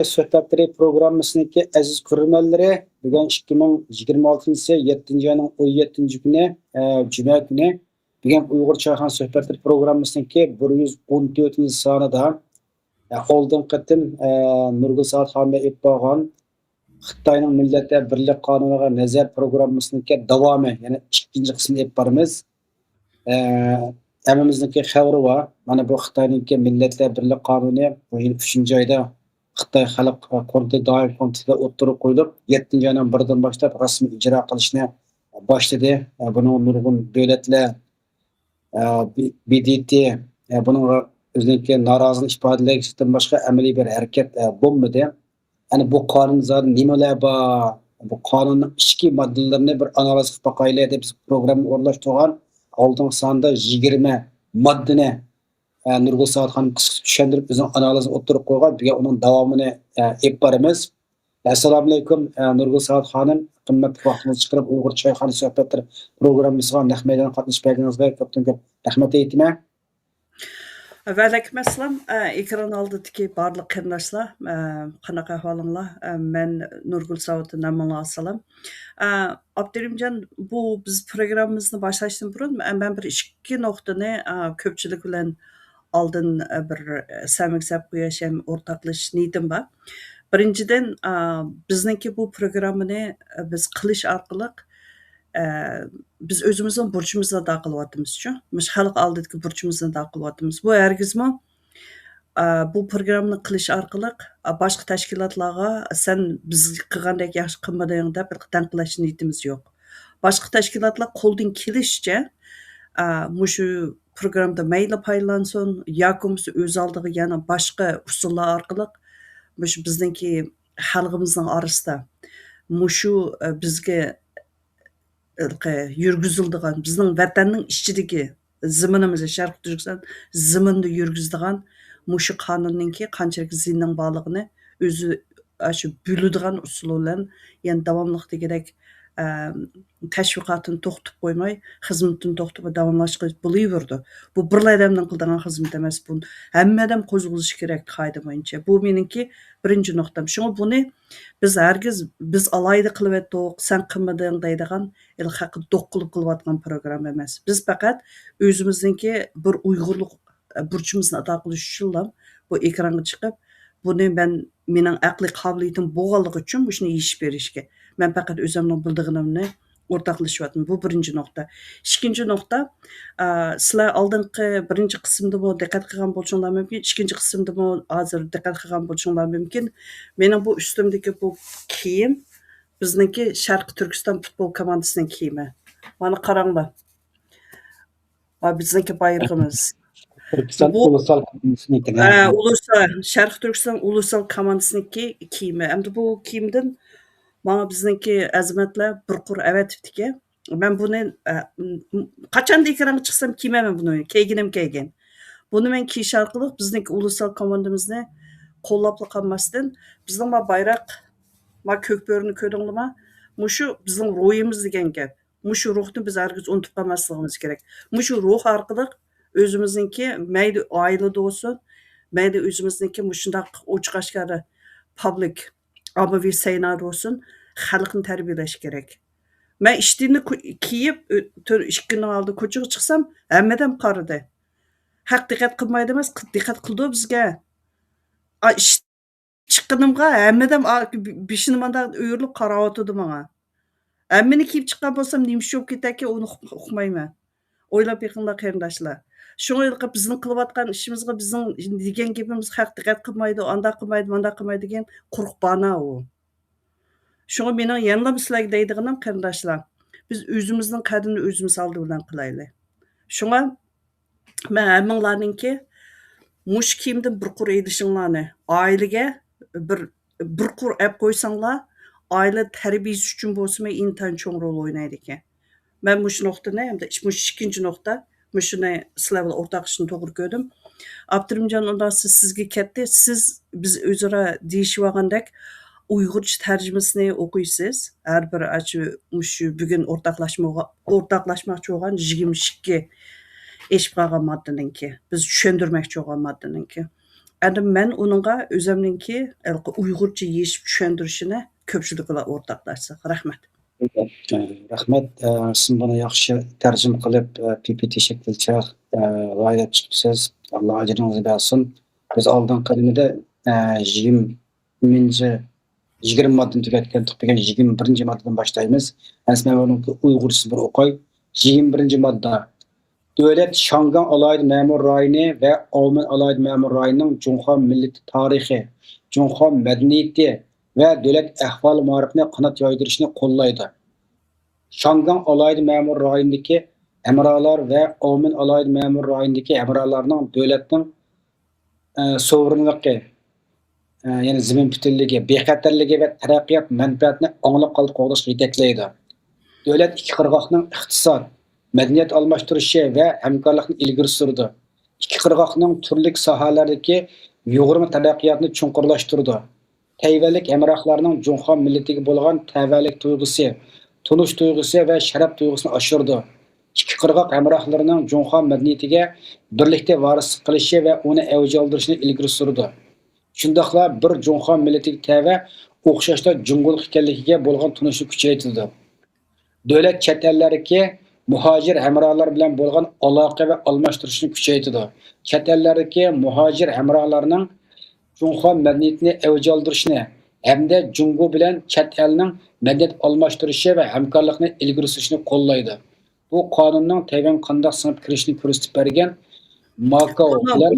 Söhbətləri proqramımızdakı əziz görürmənləri, bugün 2026-cı 7-ci ayının 17-ci günü, Cümə günü, bugün Uyğur Çayxana Söhbətləri proqramımızdakı 114-cü sanıda oldun qıtım Nurgül Saat xanımla etbağan Xitayning Millatlar Birlik Qanunuga nazar proqramımızdakı davamı, yəni ikinci qismini etbarımız. Əmimizdeki xəbri var. Mana bu Xitayning Millatlar Birlik Qanunu bu yıl 3-cü ayda Xitay Xalq Qurultayı Daimi Komitetiga o'ttirib qo'yilib, 7-ci aydan birdan boshlab rasmiy ijro qilishni boshladi. Buni nurg'un davlatlar BDT buning o'zining norozilik ifodalashdan boshqa amaliy bir harakat bo'lmadi. Yani bu qonun zaten nimalar bor? Bu qonunning ichki moddalarini bir analiz qilib boqaylik deb biz programma o'rnashtirgan. Oldingi sonda 20 moddani Nurgül Saat xanım qisqa tushuntirib bizning analizni o'ttirib qo'ygan. Biz uning davomini olib boramiz. Assalomu alaykum Nurgül Saat xanım, qimmatli vaqtingizni chiqarib Uyg'ur Choyxona Suhbatlari programmasiga naq maydonga qatnashganingizga ko'p rahmat aytaman. Va alaykum assalom. Ekran oldidagi barliq qarindoshlar, qanaqa ahvolinglar? Men Nurgül Saat namanglar assalom. Abdurimjon, bu biz programmamizni boshlashdan burun men bir ikki nuqtani ko'pchilik bilan oldin bir samimsab qo'yish ham o'rtoqlashish niyatim bor. Birinchidan, bizningki bu programmani biz qilish orqali biz o'zimizning burchimizni ado qilyapmiz-ku. Biz xalq oldidagi burchimizni ado qilyapmiz. Bu hargizmi bu programmani qilish orqali boshqa tashkilotlarga sen biz qilgandek yaxshi qilmading deb tanqidlash niyatimiz yo'q. Boshqa tashkilotlar qo'ldan kelishicha shu programmada mayli paylansin yoki o'z oldiga yana boshqa usullar orqali bizningki xalqimizning orasida shu bizga yurgizildigan bizning vatanning ichidagi ziminimiz Sharq Turkiston ziminda yurgizdigan shu qonunninki qanchalik zinning borligini o'zi shu bo'ladigan usul bilan yana davomli degandek tashviqotini to'xtatib qo'ymay, xizmatini to'xtatib davomlashtirib bo'laverdi. Bu bir odamning qildigan xizmat emas, bu hammadan qo'zg'alishi kerak qoida bo'yicha. Bu meningki birinchi nuqtam. Shunga buni biz hargiz biz alayda qilib etdik, sen qilmading deydigan haqida do'q qilib qilayotgan program emas. Biz faqat o'zimizningki bir Uyg'urlik burchimizni ado qilish uchun bu ekranga chiqib, buni mening aqliy qobiliyatim bo'lganligi uchun shuni yechib berishga. Men faqat o'zimning bildig'inimni o'rtoqlashyapman. Bu birinchi nuqta. Ikkinchi nuqta, sizlar oldingi birinchi qismda bu diqqat qilgan bo'lishinglar mumkin, ikkinchi qismda bu hozir diqqat qilgan bo'lishinglar mumkin. Mening bu ustimdagi bu kiyim bizningki Sharq Turkiston futbol komandasining kiyimi. Mana qaranglar. Bizningki bayrog'imiz. Turkiston ulusal komandasiniki. Sharq Turkiston ulusal komandasiniki kiyimi. Endi bu kiyimdan mana bizningki azimatlar bir qur avatibdiki. Men buni qachon ekranga chiqsam kiymayman buni. Kiygan. Buni men kiyish orqali bizningki ulusal komandamizni qo'llab qolmasdan bizning bayroq ko'k bo'rini ko'rdinglarmi? Shu bizning ruhimiz degan gap. Shu ruhni biz hargiz unutib qolmasligimiz kerak. Shu ruh orqali o'zimizningki mayli oilada bo'lsin, mayli o'zimizningki shundoq ochiqashkari public ommaviy saynar bo'lsin, xalqni tarbiyalash kerak. Men ishtimni kiyib 2 kun oldin ko'chaga chiqsam, hammadan qaradi. Haq diqqat qilmaydi emas, diqqat qildi bizga. Chiqqanimga hammadan beshini manda o'yrilib qarayotdi menga. Hammani kiyib chiqqan bo'lsam, nima ish bo'lib ketaki, uni uqmayman. O'ylab yiqinglar qarindoshlar. Shunga bizning qilayotgan ishimizga bizning degan gapimiz haq diqqat qilmaydi, anda qilmaydi, manda qilmaydi degan quruq bana u. Shunga mening yanada sizlarga deydiganim qarindoshlar, biz o'zimizning qadrini o'zimiz oldi bilan qilaylik. Shunga men hammanglarningki mush kiyimdan bir qur edishinglarni oilaga bir qur olib qo'ysanglar, oila tarbiyasi uchun bo'lsa intan cho'ng rol o'ynaydi ekan. Men shu nuqtani hamda ikkinchi nuqta shuni sizlar bilan o'rtoqlashishni to'g'ri ko'rdim. Abdurimjon, undan sizga ketdi. Siz biz o'zaro deyishib olgandek Uyg'urcha tarjimasini o'qiysiz. Har bir shu bugun o'rtoqlashmoqchi bo'lgan 22 eshib qolgan moddaninki, biz tushundirmoqchi bo'lgan moddaninki. Endi men uningga o'zimninki uyg'urcha yechib tushuntirishini ko'pchilik bilan o'rtoqlashsak. Rahmat. Rahmat. Siz buni yaxshi tarjima qilib, PPT shaklida g'oyat chiqibsiz. Alloh ajringizni bersin. Biz oldin qadimida 20 moddani tugatgan, tugagan 21 moddadan boshlaymiz. Asman uni uyg'urcha bir o'qay. 21 modda. Devlet Şangan alaydı memur rayını ve Alman alaydı memur rayının Cumhur milleti tarihi, Cumhur medeniyeti ve devlet ahval marifine kanat yaydırışını kollaydı. Şangan alaydı memur rayındaki emralar ve Alman alaydı memur rayındaki emralarının devletin soverenliği, yani zemin bütünlüğü, bexatarlığı ve terakkiyat menfaatini anlık kalıp qoğdaşqa yetekleydi. Devlet iki qırğaqның iqtisad, medeniyet almashtirishi ve hamkorlikni ilgari surdi. İki qirg'oqning turli sohalardagi yo'g'irma taraqqiyotni chunqurlashtirdi. Tayvanlik hamrohlarining Junxo millatiga bo'lgan tavallik tuyg'usi, tunish tuyg'usi va sharaf tuyg'usini oshirdi. İki qirg'oq hamrohlarining Junxo madaniyatiga birlikda varislik qilishi va uni avj oldirishni ilgari surdi. Shundaqla bir Junxo millatiga tava o'xshashda jungulik ekanligiga bo'lgan tunishni kuchaytirdi. Devlet chet ellardagi muhacir hamrohlar bilan bo'lgan aloqa va almashtirishni kuchaytirdi. Chet ellardagi muhacir hamrohlarning Junxo madaniyatini avj oldirishni hamda Jungo bilan chet elning madaniyat almashtirishi va hamkorlikni ilgari surishni qo'llaydi. Bu qonunning Tayvan qanday singib kirishini ko'rsatib bergan Makao bilan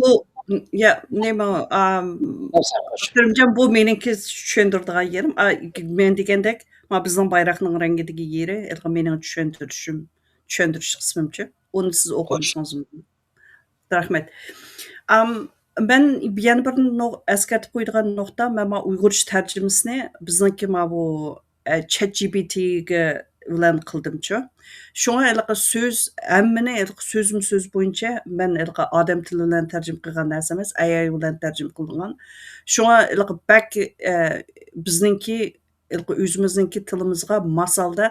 bu meniki tushuntirdigan yerim. Men degandek, bizning bayroqning rangidagi yeri, mening tushuntirish qismimcha. Uni siz o'qimishingiz mumkin. Rahmat. Ben yana bir eskartib qo'ydigan nuqta, men uyg'urcha tarjimasini bizniki bu ChatGPTga bilan qildimcha. Shunga so'z hammani so'z bo'yicha men odam tili bilan tarjima qilgan narsa emas, AI bilan tarjima qilgan. Shunga back bizniki o'zimizniki tilimizga masalda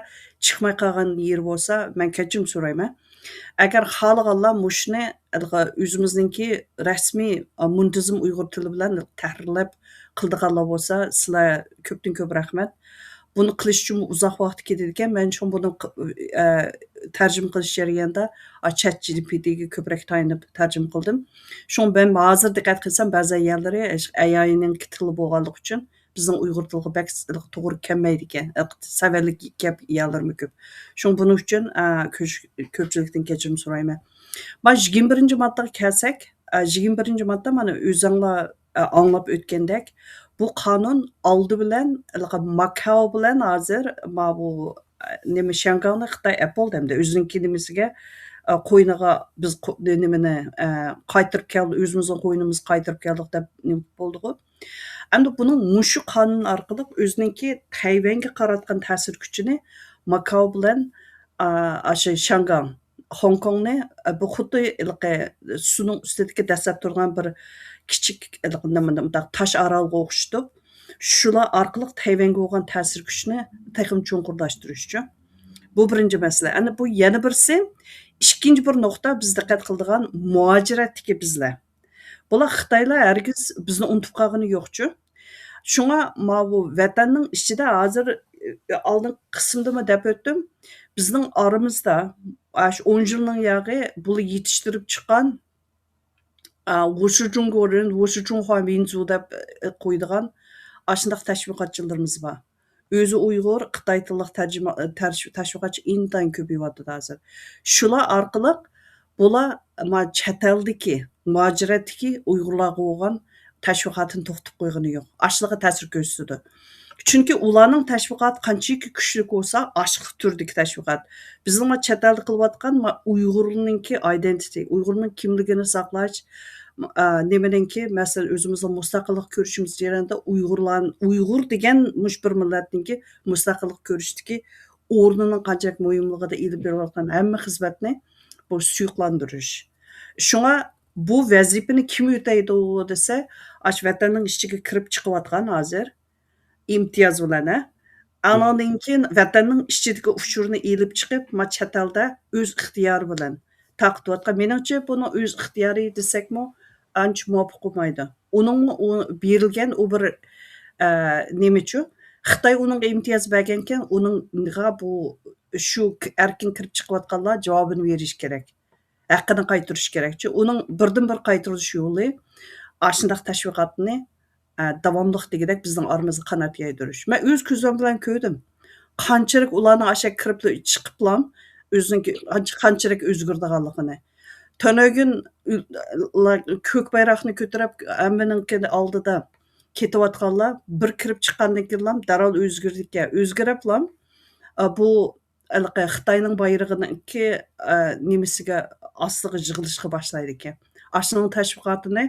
chiqmay qolgan yer bo'lsa, men kechirim so'rayman. Agar xohlaganlar mushni o'zimizniki rasmiy muntazam uyg'ur tili bilan tahrirlab qildiganlar bo'lsa, sizlar ko'pdan ko'p rahmat. Bunu qilish uchun uzoq vaqt ketadi ekan. Men shu buni tarjima qilish jarayonida ChatGPTga ko'proq tayanib tarjima qildim. Shu ben hozir diqqat qilsam, ba'zi yerlari AI'ning tili bo'lganligi uchun bizning uyg'ur tiliga bak to'g'ri kelmaydi ekan. Savarlik gap yerlarmi ko'p. Shu buning uchun ko'pchilikdan kechirim so'rayman. Men 21-moddaga kelsak, 21-modda mana o'zinglar anglab o'tgandek, bu qonun oldi bilan Makao bilan hozir bu nima Shanghayni Xitoy Apple demdi o'zining nimasiga qo'yniga biz nimani qaytirib keldi, o'zimizning qo'ynimizni qaytirib keldik deb nima bo'ldi-ku. Endi buning mushu qonun orqali o'zininki Tayvanga qaratgan ta'sir kuchini Makao bilan Shanghay, Hong Kongni bu xuddi suning ustidagi dastlab turgan bir kichik tash orolga o'xshatib, shular orqali Tayvanga bo'lgan ta'sir kuchini taxim chunqurlashtirish uchun. Bu birinchi masala. Ana bu yana birsi, ikkinchi bir nuqta biz diqqat qiladigan muhojiratdagi bizlar. Bular Xitoylar hargiz bizni unutib qolgani yo'qchu. Shunga bu vatanning ichida hozir oldin qismdami deb o'tdim. Bizning oramizda 10 yilning yog'i bular yetishtirib chiqqan Wushu Jungo'rin, Wushu Junhua Minzu deb qo'ydigan ashundaq tashviqotchilarimiz bor. O'zi Uyg'ur, Xitoy tilli tashviqotchi intan ko'payapti hozir. Shular orqali bular chet eldagi, muhojiratdagi Uyg'urlarga bo'lgan tashviqotini to'xtatib qo'ygani yo'q. Ashliga ta'sir ko'rsatdi. Chunki ularning tashviqoti qanchaki kuchli bo'lsa, ashliq turdagi tashviqot. Bizning chet elda qilayotgan Uyg'urlarningki identity, Uyg'urning kimligini saqlash, nimadanki, masalan, o'zimizning mustaqillik ko'rishimiz jarayonida Uyg'ur degan mush bir millatningki mustaqillik ko'rishdagi o'rnining qanchalik muhimligida ilib berayotgan hamma xizmatni bu suyuqlantirish. Shunga bu vazifani kim o'taydi desa, vatanning ichiga kirib chiqayotgan hozir imtiyoz bilan andan keyin vatanning ichidagi uchurni elib chiqib, chet elda o'z ixtiyori bilan taqtiyotgan. Meningcha buni o'z ixtiyori desakmi, ancha muvofiq bo'lmaydi. Uning berilgan u bir nemachu Xitoy uningga imtiyoz bergankan, uningga bu shu erkin kirib chiqayotganlar javobini berish kerak. Haqqini qaytarish kerakchi. Uning birdan-bir qaytarish yo'li ashundaq tashviqotni davomliq degidek bizning oramizga qanot yaydirish. Men o'z ko'zim bilan ko'rdim. Qanchalik ularning asha kirib chiqiblam, o'ziniki qanchalik o'zgardiganligini. Tönögün ko'k bayroqni ko'tarib hammaninkini oldida ketayotganlar bir kirib chiqqandan keyin darrov o'zgardikan. O'zgariblam bu Xitoyning bayrog'iniki nimasiga ostiga yig'ilishga boshlaydi ekan. Ashning tashviqotini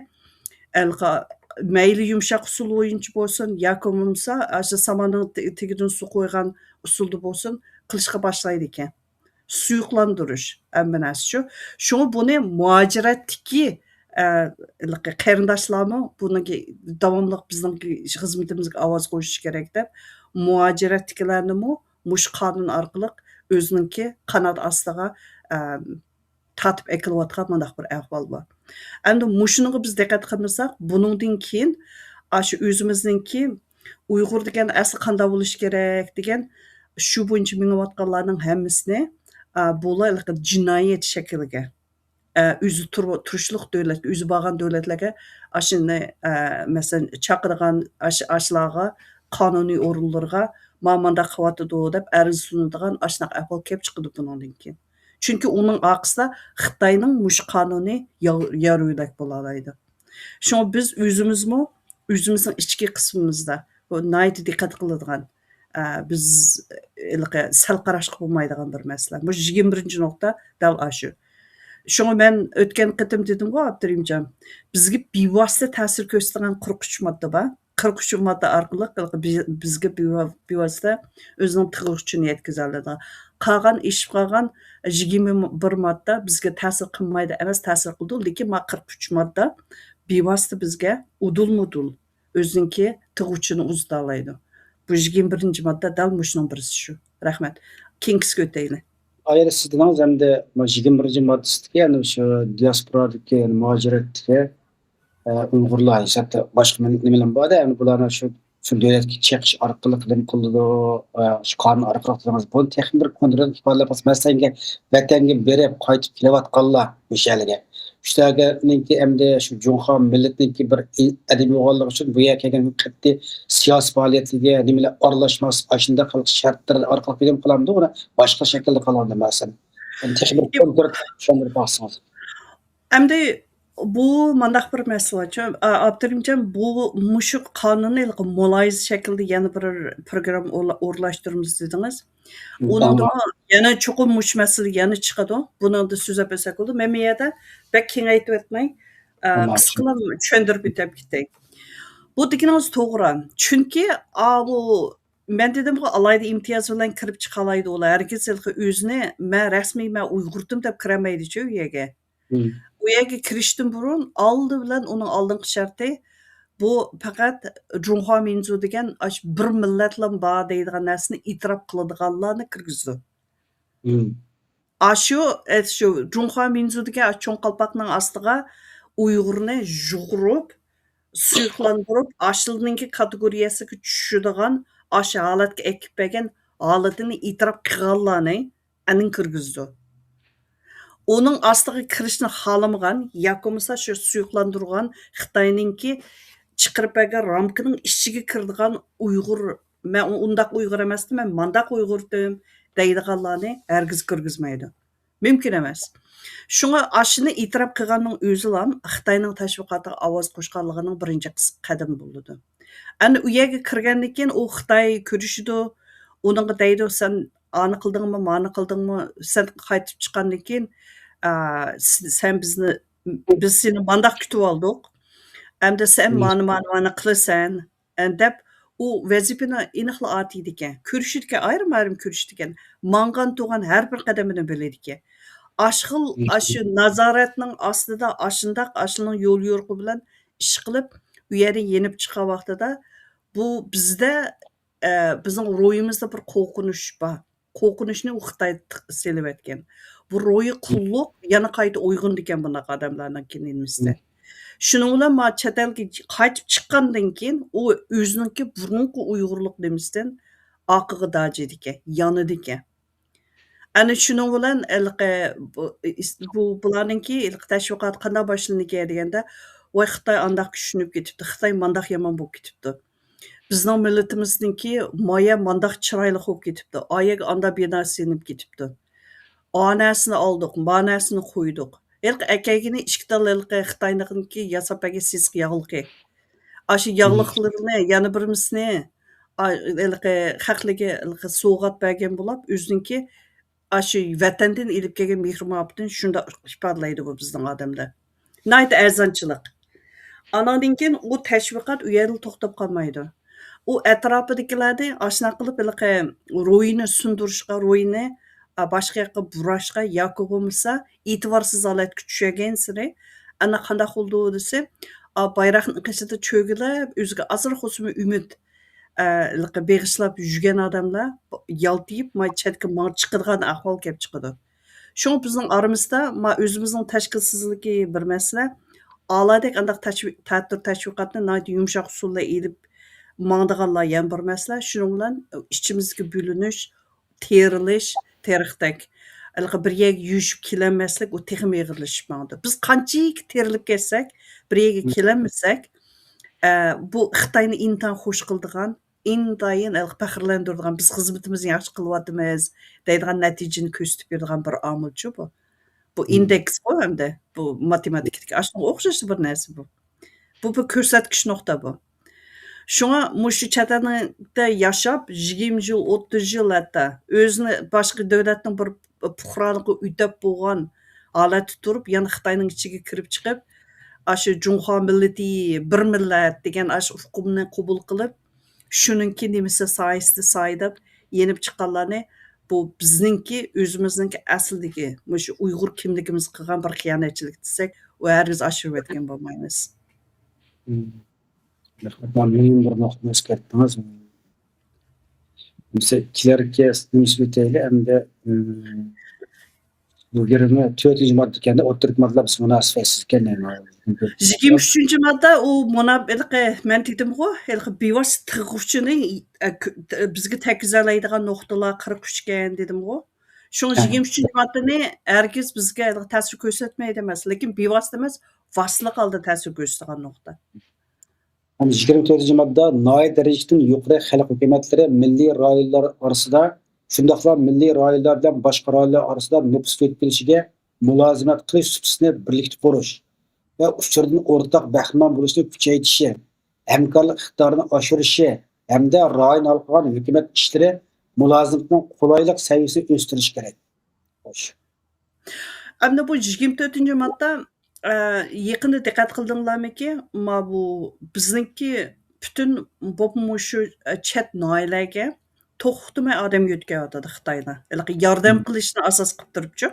mayli yumshoq usul bo'yicha bo'lsin, yoki bo'lmasa asha samonning tegidan suv qo'ygan usulda bo'lsin, qilishga boshlaydi ekan. Suyuqlandirish hammanasi shu. Shuni buni muajiratdagi qarindoshlarmi bunga davomli bizning xizmatimizga ovoz qo'yish kerak deb muajiratdagilarni mush qonun orqali o'zininki qanot ostiga tatib ekilayotgan mandaq bir ahvol bor. Endi mushuniga biz diqqat qilmasak, buningdan keyin shu o'zimizningki Uyg'ur degan asli qanday bo'lish kerak degan shu bo'yicha minayotganlarning hammasini bular jinoyat shakliga o'zi turishliq davlat, o'zi borgan davlatlarga ashuni masalan chaqirgan ashlarga qonuniy o'rinlarga ma'manda qilyotidi deb ariza sunadigan ashunaq ahvol kelib chiqadi bundan keyin. Chunki uning orqasida Xitoyning mush qonuniy yaruydak bo'lalaydi. Shuni biz o'zimizning ichki qismimizda bu nayt diqqat qiladigan biz sal qarashqa bo'lmaydigan bir masala. Bu 21-nuqta dal shu. Shuni men o'tgan qitim dedim-ku, Abdurimjon. Bizga bevosita ta'sir ko'rsatgan 43 modda bor. 43 modda orqali bizga bevosita o'zining tig'uchini yetkazadi. Qolgan ish qolgan 21 modda bizga ta'sir qilmaydi emas, ta'sir qildi, lekin 43 modda bevosita bizga udul-mudul o'ziniki tig'uchini uzdalaydi. Bu 21-modda dal mushning birisi shu. Rahmat. Kengsiz o'tayli. Ayrı sizden hem de 21. maddesindeki yani şu diasporadaki yani muhaciretteki Uygurlar hatta başka memleketlerin var da yani bunların şu devletki çekiş arkalıklarını kullanıyor, şu kanun arkalıklarımız bunu teknik bir kontrol ifade yapması mesela vatanga berip qaytib kelayotganlar o'shalarga shularga hamda shu Junxo millatniki bir adabiy bo'lganligi uchun bu yerga kelgan qat'iy siyosiy faoliyatiga nimalar aralashmas shunday qilish shartlar orqali bilim qilamdi uni boshqa shaklda qiladi masalan texnik bir kontrol shunday bo'lsangiz Endi bu mandaq bir masalachi. Abdurimjon bu mushu qonunni muloyiz shaklda yana bir program o'rlashtiramiz dedingiz. Uningda yana chuqur mush masala yana chiqadi. Buningda so'zlab bersak bo'ldi. Men bu yerda bak kengaytib o'tmay, qisqalar tushuntirib o'tib ketay. Bu deganingiz to'g'ri. Chunki bu men dedim-ku, alayda imtiyoz bilan kirib chiqalaydi ular. Hargiz o'zini men rasmiy men Uyg'urdim deb kiramaydi-chi u yerga. U yerga kirishdan burun oldi bilan uning oldingi sharti bu faqat Junxo minzu degan bir millatlar bor deydigan narsani e'tirof qiladiganlarni kirgizdi. Shu Junxo minzu degan cho'ng qalpoqning ostiga Uyg'urni yug'urib, suyuqlantirib, ashilninki kategoriyasiga tushadigan o'sha holatga ekib bergan holatini e'tirof qilganlarni anin kirgizdi. Onun ostiga kirishni xolamagan yoki bo'lmasa shu suyuqlantirgan Xitoyninki chiqarib bergan ramkaning ichiga kiradigan Uyg'ur, men undaq Uyg'ur emasdim, men mandaq Uyg'urdim deydiganlarni hargiz kirgizmaydi. Mumkin emas. Shunga ashini e'tirof qilganning o'zi ham Xitoyning tashviqotiga ovoz qo'shganligining birinchi qadami bo'ldi. Ana u yerga kirgandan keyin u Xitoy ko'rishidi, uningga deydi sen ani qildingmi, mani qildingmi, sen qaytib chiqqandan keyin sen biz seni mandaq kutib oldik. Hamda sen mani qilasan deb u vazifani aniqla atiydi ekan. Ko'rishidi ayrim ko'rishidi ekan. Mangan to'g'an har bir qadamini biladi ekan. Shu nazoratning ostida ashundoq yo'l yo'riqi bilan ish qilib u yerdan yenib chiqqan vaqtida bu bizda bizning ro'yimizda bir qo'rqinish bor. Qo'rqinishni u Xitoy selib etgan. Bu ro'yi qulluq yana qayta uyg'un ekan bunaqa odamlarning kinimizda. Shuning bilan ma chet elga qaytib chiqqandan keyin u o'zininki burunqi Uyg'urlik nimasidan orqaga dajidi ekan, yonidi ekan. Ana shuning bilan bu bularninki tashviqot qanday boshlanadi ekan deganda, voy Xitoy andaq tushunib ketibdi, Xitoy mandaq yomon bo'lib ketibdi. Bizning millatimizningki moya mandaq chiroyli bo'lib ketibdi. Oyaga anda bino sinib ketibdi. Onasini oldik, manasini qo'ydik. Akaygini ikki tal Xitoynikinki yasapaga sisiq yog'liqi. Aşı yağlıqlarını, yana birisini haqliga so'g'at bergan bo'lib, o'ziniki aşı vatandan ilib kelgan mehr-muhabbatini shunda ifodalaydi bu bizning odamlar. Nayt arzonchilik. Anandan keyin u tashviqot u yerda to'xtab qolmaydi. U atrofidagilarni ashna qilib ro'yini sundirishga, ro'yini boshqa yoqqa burashga yoki bo'lmasa e'tiborsiz holatga tushgan siri ana qanday bo'ldi desa, bayroqni qishida cho'gilib, o'ziga asr xusumi umid beg'ishlab yurgan odamlar yaltiyib, chetga chiqadigan ahvol kelib chiqadi. Shuning bizning oramizda o'zimizning tashkilsizligi bir masala, oladek andaq tashviqotni yumshoq usulda elib mangdiganlar yana bir masala. Shuning bilan ichimizga bo'linish, terilish, terixdak bir yerga yuyishib kelinmaslik u texmi yig'ilishib mangdi. Biz qanchalik terilib ketsak, bir yerga kelinmasak, bu Xitoyni intan xush qildigan, intayin faxrlandiradigan, biz xizmatimizni yaxshi qilyapmiz deydigan natijani ko'rsatib beradigan bir omilchi bu. Bu indeks bu hamda bu matematikadagi ashunga o'xshash bir narsa bu. Bu bir ko'rsatkich nuqta bu. Shunga mushu chet elda yashab 20 yil, 30 yil hatto o'zini boshqa davlatning bir puhroniga o'tab bo'lgan holatda turib, yana Xitoyning ichiga kirib chiqib, shu Junxo millati, bir millat degan hukmni qabul qilib, shuningki nimasi soyasida soydab yenib chiqqanlarni bu bizningki o'zimizningki aslidagi mushu Uyg'ur kimligimiz qilgan bir xiyonatchilik desak, u hargiz oshirib o'tgan bo'lmaymiz. Mening bir nuqtani eskartdingiz. Mesela ikilerki nisbetiyle hem de bu 24. madde kendi oturup maddeler biz münasibetsiz kendine. 23 madde o men dedim-ku, bevos tig'uvchini bizga tekizlaydigan nuqtalar 43 ekan dedim-ku. Shu 23 maddani hargiz bizga ta'sir ko'rsatmaydi emas, lekin bevosita emas, vosli holda ta'sir ko'rsatadigan nuqta. 24 madde nihayet dereceden yukarı halk hükümetleri milli rayonlar arasında şundaqla milli rayonlar bilan boshqa rayonlar arasında nüfus yetkilishige mulozimat qilish subsini birlikda qurish va uchurdan o'rtaq bahman bo'lishni kuchaytirishi, hamkorlik iqtidorini oshirishi hamda rayon halqigan hukumat ishlari mulozimatning qulaylik saviyasini o'stirish kerak. Xo'sh. Endi bu 24 madde yaqinda diqqat qildinglarmiki, bu bizningki butun shu chet noilaga to'xtamay odam yo'tkayotdi Xitoyda. Yordam qilishni asos qilib turibchi.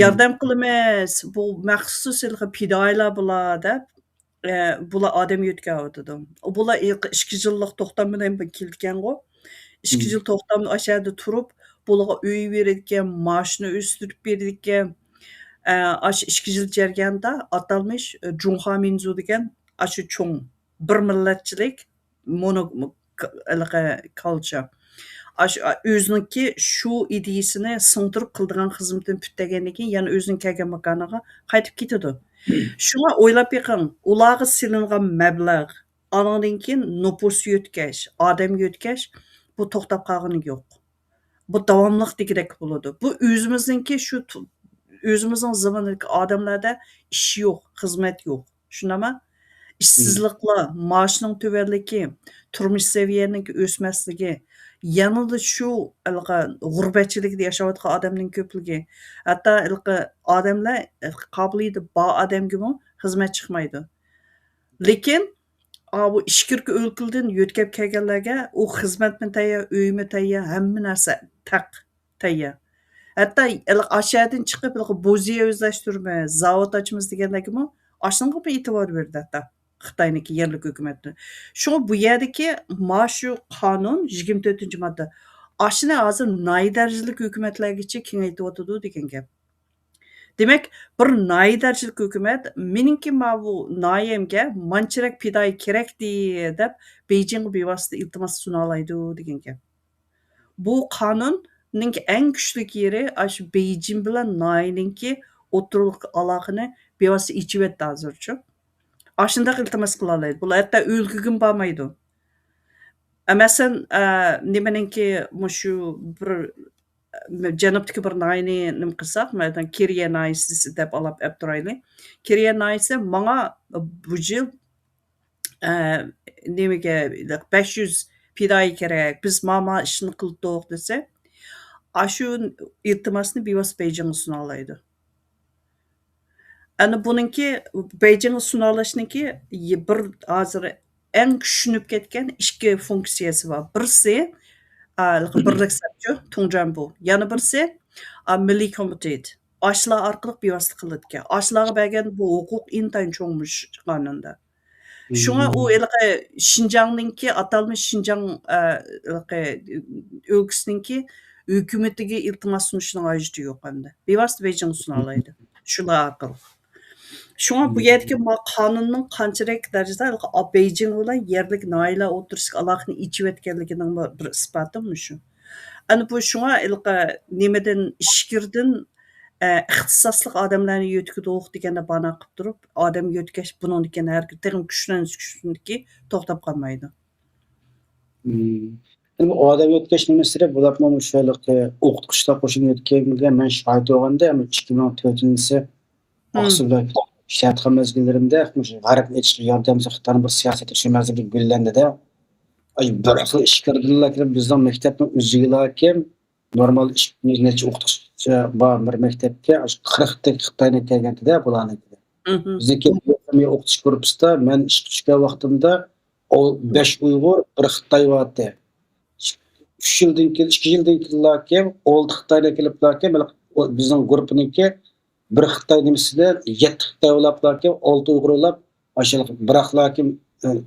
Yordam qilamiz, bu maxsus fidoyilar bular deb bular odam yo'tkayotdi. Bular 2 yillik to'xtam bilan kelgan-ku. 2 yil to'xtamni aşağıda turib, bularga uy beradigan, maoshni o'stirib beradigan. Aşı 2 yil jarayonida atalmış Junxo Minzu degan aşı cho'ng bir millatchilik culture. O'ziniki shu ideyasini singdirib qildigan xizmatini püttegandan keyin yana o'zining kelgan makoniga qaytib ketadi. Shunga o'ylab beqing, ularga silingan mablag', andan keyin nupus yo'tkash, odam yo'tkash bu to'xtab qolgani yo'q. Bu davomliq degidek bo'ladi. Bu o'zimizningki shu o'zimizning zamonidagi odamlarda ish yo'q, xizmat yo'q. Shunami? İşsizliklar, maaşning tuvanligi, turmush saviyaning o'smasligi, yanada shu g'urbatchilikda yashayotgan odamning ko'pligi, hatto odamlar qobiliyati bor odamga xizmat chiqmaydi. Lekin bu ishkirki o'lkadan yo'tkab kelganlarga u xizmatmi tayyor, uymi tayyor, hamma narsa tayyor. Hatto aşağıdan chiqib bo'ziya o'zlashtirmiz, zavod ochamiz deganlarga ashunga bir e'tibor berdi hatto. Xitoyniki yerlik hukumatni. Shu bu yerdagi shu qonun 24 modda ashuni hozir nay darajalik hukumatlargacha kengaytiryotdi degan gap. Demek bir nayi darajalik hökümet meningki bu nayemge mançarak piday kerak dep Beijing'e bevosita iltimos suna olaydi degan gap. Bu qonunning eng kuchli yeri shu Beijing bilan Nayninki o'rtaliq aloqani bevosita ichibyapti hozircha. Shundoq iltimos qila oladi. Bular hatto o'lgugim bormaydi. Masalan, nimaninki mushu bir janubdagi bir nayni nim qilsak, masalan, Kiriya naysi deb olib turaylik. Kiriya naysi manga bu yil nimaga 500 piday kerak, biz mana ishni qildik desa, shu iltimosni bevosita Beijingga suna oladi. Ana buningki Beijingga suna olishniki bir hozir eng tushunib ketgan ikki funksiyasi bor. Birisi birlik sabchu Tungjan bu. Yana birisi Milliy komitet. Ashlar orqali bevosita qilinadi. Ashlarga bergan bu huquq intayin cho'ngmish qonunda. Shunga u Şinjangningki atalmish Şinjan o'lkasiningki hukumatiga iltimos sunishning hojati yo'q endi. Bevosita Beijing suna oladi. Shular orqali. Shunga bu yerdagi qonunning qanchalik darajada Beijing bilan yerlik noilalar o'tirishga aloqani ichibyotganligining bir isboti shu. Ana bu shunga nimadan ishkirdan ixtisosli odamlarni yo'tkizdik deganda bana qilib turib, odam yo'tkash buningdan har qanday kuchlanishi to'xtab qolmaydi. Bu odam yo'tkash nimasi bularni shularga o'qituvchilar qo'shib yo'tkagan men shohid bo'lganda 2004-yilda Oqsuda ishlatgan mezgillarimda g'arbni ichki yordamchi Xitoyning bir siyosiy tushunmasligi gullandi-da. Bir xil ish kirdilar bizning maktabning o'ziga normal ish necha o'qituvchi bor bir maktabga 40 ta Xitoydan kelganda bularniki. Bizniki o'qitish korpusida men ish tushgan vaqtimda 5 Uyg'ur, bir Xitoy bor. 3 yildan keyin 2 yildan keyin 6 Xitoydan keliblarki, bizning guruhniki bir Xitoy nimasida 7 Xitoy olablarki, 6 Uyg'ur olab, ashula biroqlarki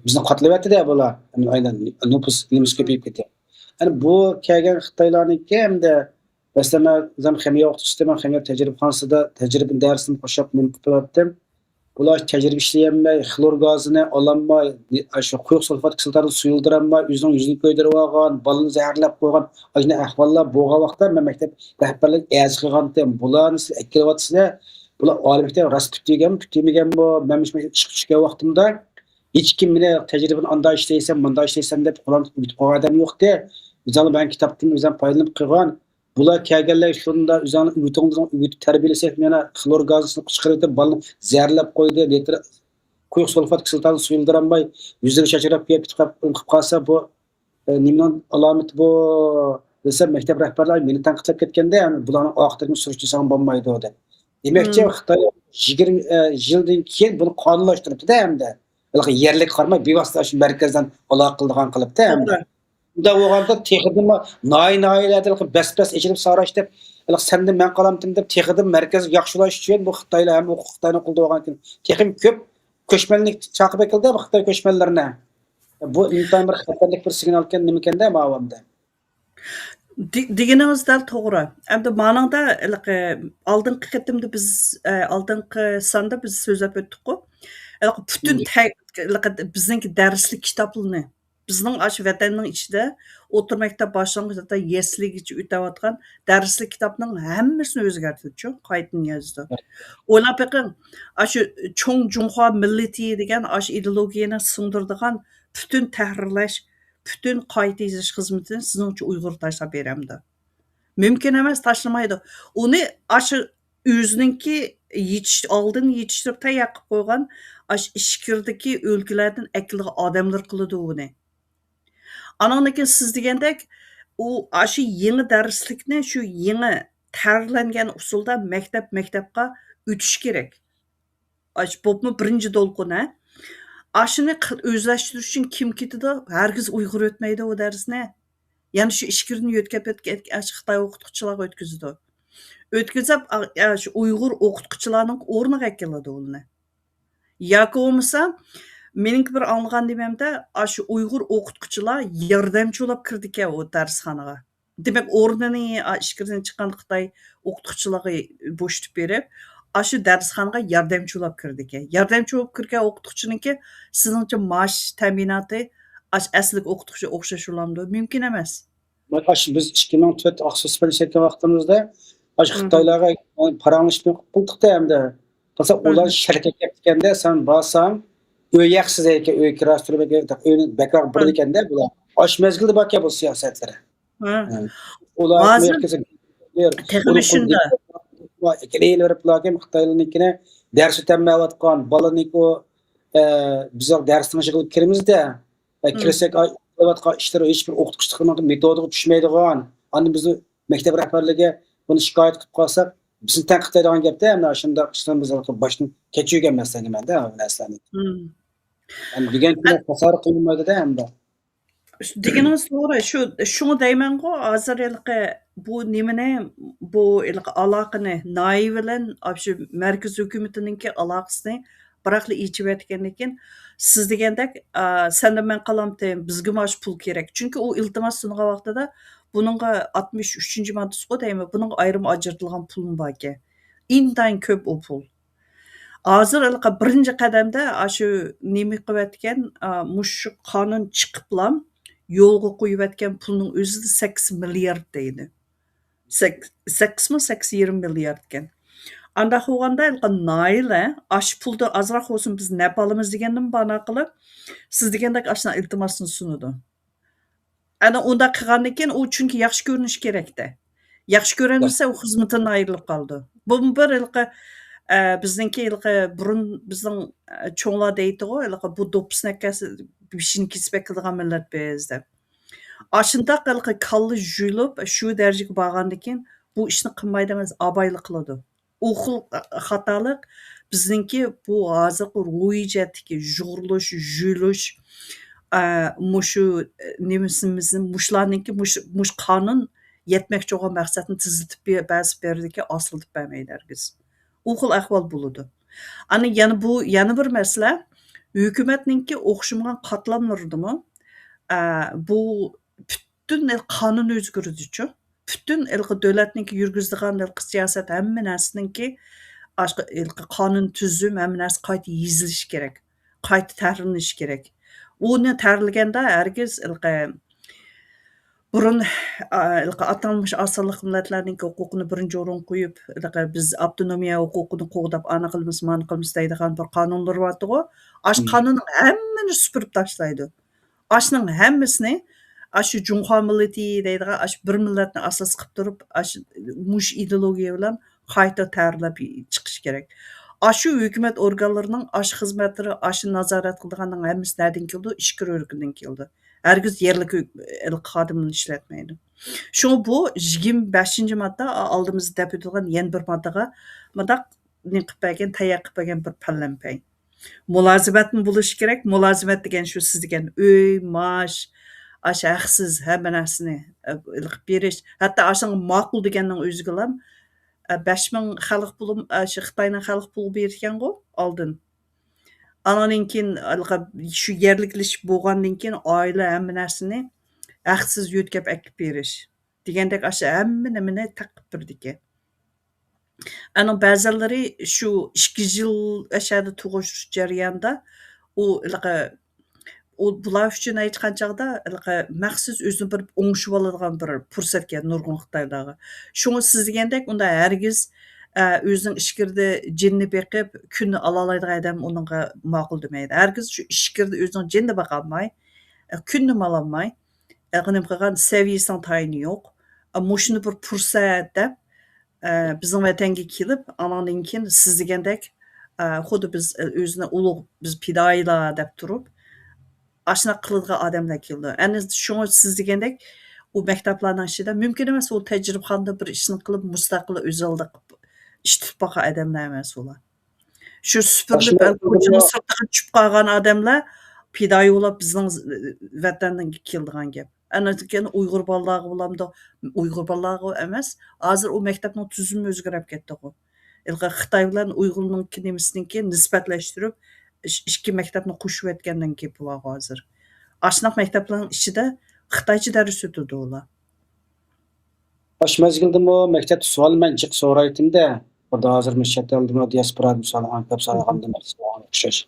bizni qatlayapti-da bular. Aynan nüfus ko'payib ketdi. Yani bu kelgan Xitoylarniki hamda masalan, ximiya o'qitishda ximiya tajribaxonasida tajriba darsini qo'shib mumkin qilyaptim. Bular tajriba ishlayolmay, xlor gazini ololmay, shu quyuq sulfat kislotasini suyuldiramay, o'zining yuzini ko'ydirib olgan, bolani zaharlab qo'ygan, ayni ahvollar bo'lgan vaqtda men maktab rahbarlik az qilgandim. Bularni siz aytyapsizlar, bular olimlikda rost kutmaganmi? Men ish tushgan vaqtimda hech kim meni tajribani anda ishlaysan, bunda ishlaysan deb qo'ygan odam yo'q-da. O'zim ben kitobdan o'zim foydalanib qilgan. Bular kelganlar shunda o'zini uyutib tarbiyalasak, yana xlor gazini chiqarib bolani zaharlab qo'ydi, litr quyuq sulfat kislotasini suyuldiramay, yuziga shachirab qilib qolsa bu nimaning alomati bu desa maktab rahbarlari meni tanqidlab ketganda, yani bularning oqibatini surishtirsam bo'lmaydi deb. Demakchi Xitoy 20 yildan keyin buni qonunlashtiribdi-da hamda. Yerlik qarmay bevosita shu markazdan aloqa qildigan qilibdi hamda. Bunda bo'lganda texidimi noy-noylardan bas-bas ichilib sarash deb, senda men qalamtim deb texidimi markaz yaxshilash uchun bu Xitoylar ham huquq Xitoyni qildi bo'lgan ekan. Texim ko'p ko'chmanlik chaqib ekildi bu Xitoy ko'chmanlarini. Bu intayin bir xatarlik bir signal ekan nima ekanda ma'lumda. Deganimiz dal to'g'ri. Endi ma'noda oldingi qitimda biz oldingi sonda biz so'zlab o'tdik-ku. Butun bizningki darslik kitoblarni bizning shu vatanning ichida o'tirmaktab boshlang'ich yesligicha o'tayotgan darslik kitobning hammasini o'zgartirdi-chu, qaytadan yozdi. O'ylab beqing, shu cho'ng Junxo millati degan shu ideologiyani singdirdigan butun tahrirlash, butun qayta yozish xizmatini sizning uchun Uyg'ur tashlab beramdi. Mumkin emas, tashlamaydi. Uni shu o'zininki oldin yetishtirib tayyor qilib qo'ygan shu ishkirdagi o'lkalardan akilgan odamlar qiladi uni. Anandan keyin siz degandek u shu yangi darslikni shu yangi tayyorlangan usulda maktabga o'tish kerak. Bo'pmi birinchi to'lqin shuni o'zlashtirish uchun kim ketadi? Hargiz Uyg'ur o'tmaydi u darsni. Ya'ni shu ishkirni yo'tkab Xitoy o'qituvchilarga o'tkazadi. O'tkazib shu Uyg'ur o'qituvchilarning o'rniga keladi uni. Yoki bo'lmasa mening bir anglagan demamda shu Uyg'ur o'qituvchilar yordamchi bo'lib kirdi-ku u darsxonaga. Demak, o'rnini ishkirdan chiqqan Xitoy o'qituvchilarga bo'shatib berib, aşı dərsxanaga yardımcı olub kirdi ekan. Yardımcı olub kirgan o'qituvchiniki sizningcha maosh ta'minoti asli o'qituvchi o'xshash olamdi? Mumkin emas. Biz 2004 Ağustos birleştirken vaktimizde aşı Hı hı. Xitaylarga paranglashma qildik-da hamda. Qilsa Hı ular hı. şirketga ketganda sen borsan, uy yaxsiz ekan, uy kirashtirib uyni bekor bir ekanda bular. Aş mezgilda baka bu siyosatlari. Ha. Ular Hozir merkezi texmi shunda. Ekleyiveriplarga Xitoylarnikini dars o'tamayotgan balaniki o biz darsdan yig'ilib kirimizda kirsak qilayotgan ishlar hech bir o'qituvchilik metodiga tushmaydigan ani bizni maktab rahbarligi buni shikoyat qilib qolsak bizni tanqidlaydigan gapda mana shunday ishlarni biz boshdan kechirgan emasman demanda bu narsani. Yani degan tasar qilinmaydida hamda. Deganimiz to'g'ri. Shuni deyman-ku, hozir bu nimani bu aloqani NAI bilan shu markaz hukumatiningki aloqasini biroqli ichib yotgandan keyin siz degandek senda men qalamtim bizga mash pul kerak. Chunki u iltimos sungan vaqtida buningga 63-moddasi deymi, buning ayrim ajratilgan pulim bor ekan. Intayin ko'p u pul. Hozir birinchi qadamda shu nima qilayotgan mushu qonun chiqiblam yo'lga qo'yayotgan pulning o'zida 8 milliard deydi. 8mi 8,20 milliard ekan. Anda bo'lganda naila ash pulda azroq bo'lsin biz nap olamiz degandan bana qilib siz degandek ashuna iltimosni sunudi. Ana unda qilgandan keyin u chunki yaxshi ko'rinish kerakda. Yaxshi ko'rinmasa u xizmatdan ayrilib qoldi. Bu bir bizningki burun bizning cho'nglar deydi-ku, bu do'ppisnakasi bishini kesib qiladigan millat biz deb. Ashundaq kalla juyilib shu darajaga borgandan keyin bu ishni qilmaydi emas, abayli qiladi. U xil xatolik bizningki bu hozirgi ro'yijatdagi jug'urilish, juyilish mushu nimasimizni mushlarningki mush qonun yetmoqchi bo'lgan maqsadni tiziltib berdiki osiltib bermaydi hargiz. U xil ahvol bo'ladi. Ana yana bir masala hukumatningki o'xshamagan qatlamlaridimi bu bütün qonun o'zgaruvchi. Bütün davlatningki yurgizadigan siyosat hamma narsaninki qonun tuzum hamma narsa qayta yezilishi kerak. Qayta tahrirlanishi kerak. Uni tahrirlaganda hargiz burun atalmış asonliq millatlarning huquqini birinchi o'rin qo'yib biz avtonomiya huquqini qo'g'dab ana qilamiz, mana qilamiz deydigan bir qonunlar bor-ku. Ash qonunning hammani supurib tashlaydi. Ashning hammasini shu Junxo millati deydigan bir millatni asos qilib turib, mush ideologiya bilan qayta tayyorlab chiqish kerak. Shu hukumat organlarining xizmatlari, nazorat qiladiganning hammasi nerdan keldi? Ishkir o'rgandan keldi. Hergiz yerlik xodimini ishlatmaydi. Shu bu 25-modda oldimizda deb o'tilgan yana bir moddaga mundaq qilib bergan, tayyor qilib bergan bir pallampay. Mulozimatmi bo'lishi kerak. Mulozimat degan shu siz degan uy, maosh, haqsiz hamma narsani qilib berish. Hatto ashunga ma'qul deganning o'ziga ham 5000 xalq puli shu Xitoyning xalq puli bergan-ku oldin. Andan keyin shu yerliklish bo'lgandan keyin oila hamma narsani haqsiz yo'tkab akib berish. Degandek hamma nimani taqib birdi. Ana ba'zilari shu 2 yil ashada tug'ish jarayonida u bular uchun aytgan chog'da maxsus o'zini bir o'ngishib oladigan bir fursatga nurg'un Xitoylarga. Shuni siz degandek unda hargiz o'zining ishkirda jinni beqib kunni ololaydigan odam uningga ma'qul demaydi. Hargiz shu ishkirda o'zining jinni baqolmay, kunni ololmay, nima qilgan saviyasining tayini yo'q. Mushuni bir fursat deb bizning vatanga kelib, andan keyin siz degandek xuddi biz o'zini ulug' biz fidoyilar deb turib, ashuna qiladigan odamlar keldi. Ana shuni siz degandek u maktablarning ichida mumkin emas u tajribaxonda bir ishni qilib mustaqil o'zalda ish tutib boqgan odamlar emas ular. Shu supurilib ko'chaning sirtiga tushib qolgan odamlar fidoyi bo'lib bizning vatandan keldigan gap. Ana keyin Uyg'ur bolalarga bo'lamdi, Uyg'ur bolalarga emas, hozir u maktabning tuzumi o'zgarib ketdi-ku. Xitoy bilan Uyg'urning nimasiniki nisbatlashtirib ikki maktabni qo'shib etgandan keyin bu hozir. Ashunaq maktablarning ichida Xitoycha dars o'tadi ular. Baş mezgildimi maktabda savol men jiq so'raytimda. Xudo hozir chet eldimi diaspora misol ankab saraganda o'xshash.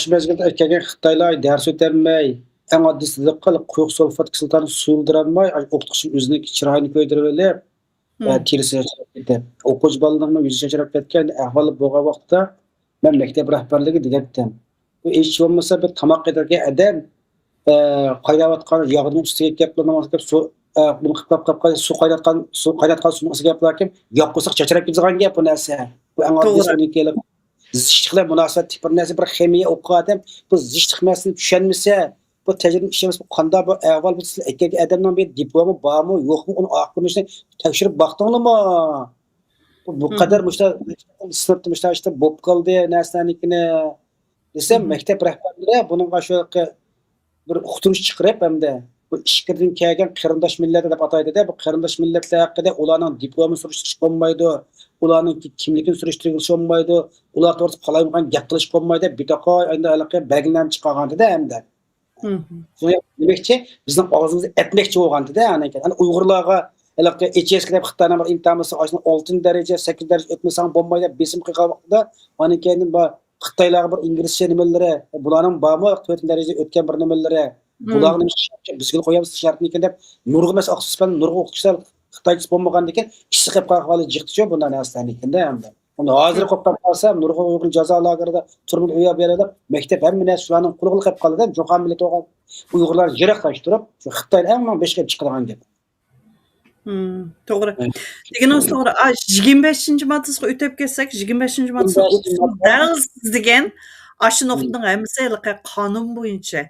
Shu mezgilda erkaklar Xitoylar dars o'tolmay, eng oddiysi qilib quyuq sulfat kislotani suyuldiramay, o'qituvchi o'zining chiroyini ko'ydirib olib, Hı. terisi yashirib ketdi. O'quvchi bolalarning yuzi yashirib ketgan ahvoli bo'lgan vaqtda men maktab rahbarligi degandim. Bu hech bo'lmasa bir tomoq yedirgan odam qaynayotgan yog'ning ustiga kelib namoz suv buni suv qaynatgan suvning ustiga kelib yoqqusiq chacharab ketadigan gap bu narsa. Bu eng oddiysi Doğru. uni kelib zishtliklar munosabat bir narsa bir ximiya o'qigan odam bu zishtlik masalasini tushunmasa bu tajriba ishimiz bu qanday bu avval bu erkak odamning bir diplomi bormi yo'qmi uni oqilishni tekshirib baxtinglarmi? Bu Hı qadar hı. mushta sinfda mushta işte bo'lib qoldi narsanikini Hı desam hı. maktab rahbarlari buningga shu bir uqtirish chiqarib hamda bu ishqirdan kelgan qarindosh millatlar deb ataydida bu qarindosh millatlar haqida ularning diplomi surishtirish bo'lmaydi ularning kimligini surishtirish bo'lmaydi ular to'g'risida qalaydigan gap qilish bo'lmaydi bitaqa endi aloqa belgilanib chiqargandida hamda Hı hı. demakchi bizning og'zimizni etmoqchi bo'lgandida yani uyg'urlarga aloqa HSK deb xitoyning bir imtihonisi 6 daraja 8 daraja o'tmasang bo'lmaydi besim qilgan vaqtida mana keyin Xitoylarga bir inglizcha nimalari bularning bormi 4 daraja o'tgan bir nimalari Hı. bularni bizga qo'yamiz shartni ekan deb nurg'a mas oqsiz bilan nurg'a o'qitishlar xitoycha bo'lmagandan keyin ishi qilib qolgan jiqtichu bundan narsadan ekanda hamda uni hozir qo'pqab qolsam nurg'a uyg'ur jazo lagerida turmush uya beradi maktab hamma narsa shularning qulig'i qilib qoladi jo'xan millati bo'lgan uyg'urlar yiroqlashtirib shu xitoy eng beshga chiqadigan gap Doğru. Degan sonra 25 maddasiga o'tib ketsak, 25 maddasini o'qishni dal siz degan aşı nuqtaning hammasi qonun bo'yicha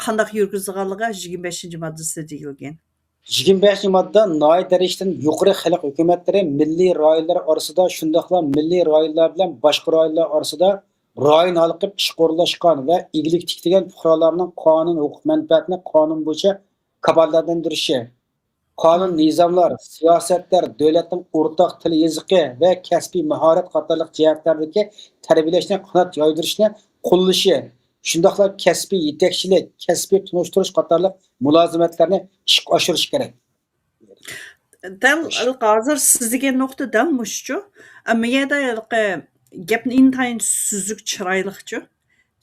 qandaq yurgizganligiga 25 maddasida deyilgan. 25 modda noit darajasidan yuqori xalq hukumatlari milliy rajonlar orasida shundoqla milliy rajonlar bilan boshqa rajonlar orasida rajon halqib ishqorlashgan va eglik tikdigan fuqarolarning qonun huquq manfaatini qonun bo'yicha kafolatlandirishi qonun nizomlar siyosatlar davlatning o'rtaq til yoziqi va kasbiy mahorat qatorliq jihatlardagi tarbiyalashni qanot yoydirishni qo'llashi shundoqla kasbiy yetakchilik kasbiy tunishtirish qatorliq mulozimatlarni ishga oshirish kerak Dal hozir siz degan nuqta dal mushchu. Ammo yerda gapni intayin suzuk chiroyliqchu.